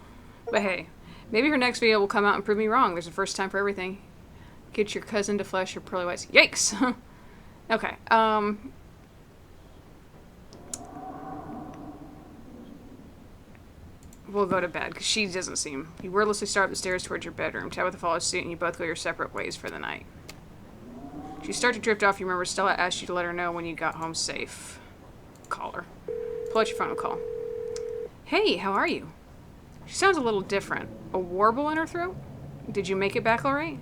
S1: But hey, maybe her next video will come out and prove me wrong. There's a first time for everything. Get your cousin to flesh your pearly whites. Yikes! Okay, we'll go to bed, because she doesn't seem... You wordlessly start up the stairs towards your bedroom. Tabitha follows suit, and you both go your separate ways for the night. As you start to drift off, you remember Stella asked you to let her know when you got home safe. Call her. Pull out your phone and call. Hey, how are you? She sounds a little different. A warble in her throat? Did you make it back all right?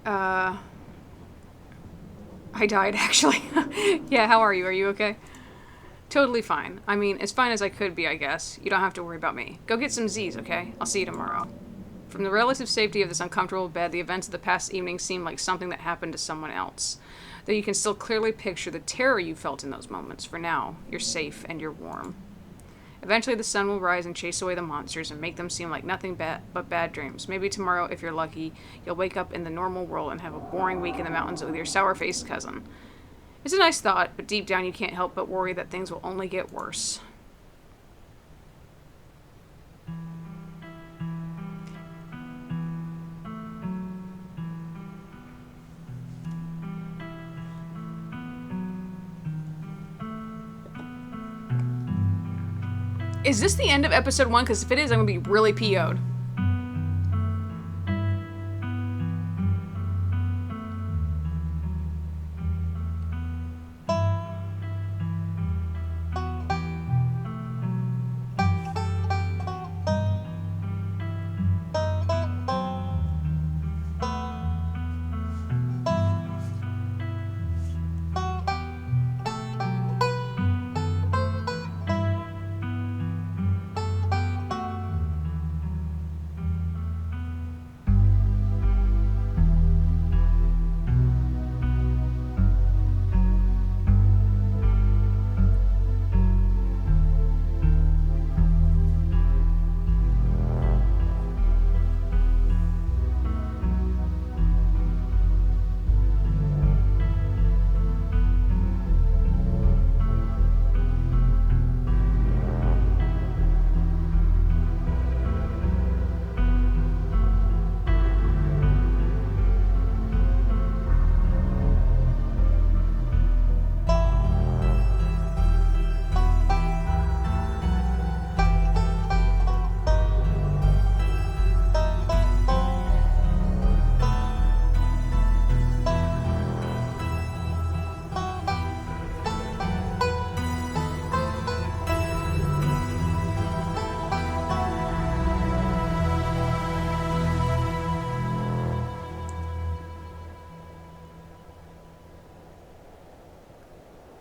S1: I died, actually. Yeah, how are you? Are you okay? Totally fine. I mean, as fine as I could be, I guess. You don't have to worry about me. Go get some Z's, okay? I'll see you tomorrow. From the relative safety of this uncomfortable bed, the events of the past evening seem like something that happened to someone else. Though you can still clearly picture the terror you felt in those moments. For now, you're safe and you're warm. Eventually the sun will rise and chase away the monsters and make them seem like nothing but bad dreams. Maybe tomorrow, if you're lucky, you'll wake up in the normal world and have a boring week in the mountains with your sour-faced cousin. It's a nice thought, but deep down you can't help but worry that things will only get worse. Is this the end of episode 1? Because if it is, I'm going to be really PO'd.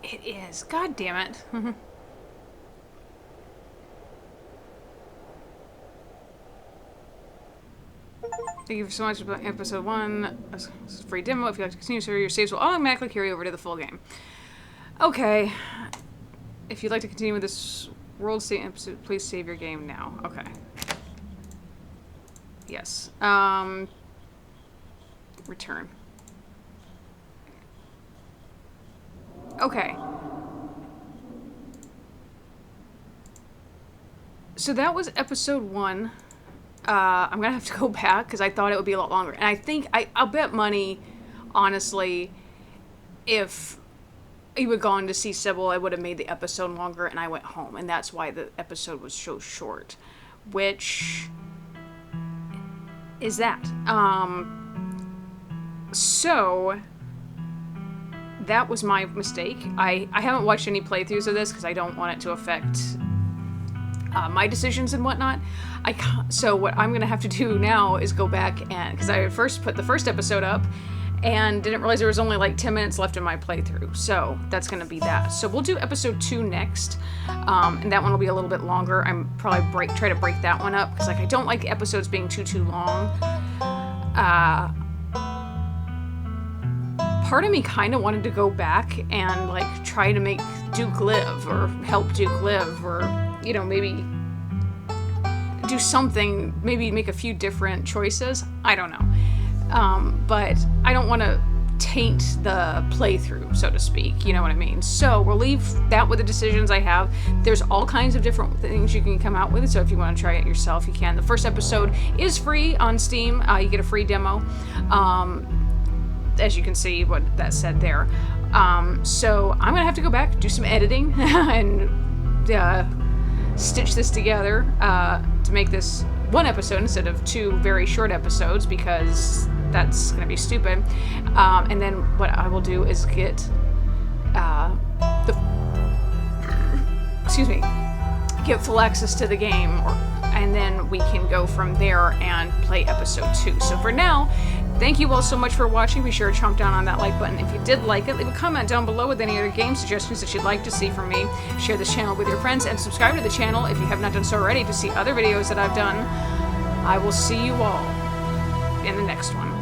S1: It is. God damn it. Thank you so much for episode 1. This is a free demo. If you'd like to continue, sir, your saves will automatically carry over to the full game. Okay. If you'd like to continue with this world state episode, please save your game now. Okay. Yes. Return. Okay. So that was episode 1. I'm gonna have to go back because I thought it would be a lot longer. And I think, I'll bet money, honestly, if you had gone to see Sybil, I would have made the episode longer and I went home. And that's why the episode was so short. Which is that. So that was my mistake. I haven't watched any playthroughs of this because I don't want it to affect my decisions and whatnot. So what I'm gonna have to do now is go back and, because I first put the first episode up and didn't realize there was only like 10 minutes left in my playthrough. So that's gonna be that. So we'll do episode 2 next, and that one will be a little bit longer. I'm probably try to break that one up because like I don't like episodes being too long. Part of me kind of wanted to go back and like try to make Duke live or help Duke live, or you know, maybe do something, maybe make a few different choices. I don't know. But I don't want to taint the playthrough, so to speak, you know what I mean? So we'll leave that with the decisions I have. There's all kinds of different things you can come out with, so if you want to try it yourself, you can. The first episode is free on Steam. You get a free demo. As you can see what that said there. So I'm gonna have to go back, do some editing, and stitch this together to make this one episode instead of 2 very short episodes, because that's gonna be stupid. And then what I will do is get get full access to the game, and then we can go from there and play episode 2. So for now, thank you all so much for watching. Be sure to chomp down on that like button if you did like it. Leave a comment down below with any other game suggestions that you'd like to see from me. Share this channel with your friends, and subscribe to the channel if you have not done so already to see other videos that I've done. I will see you all in the next one.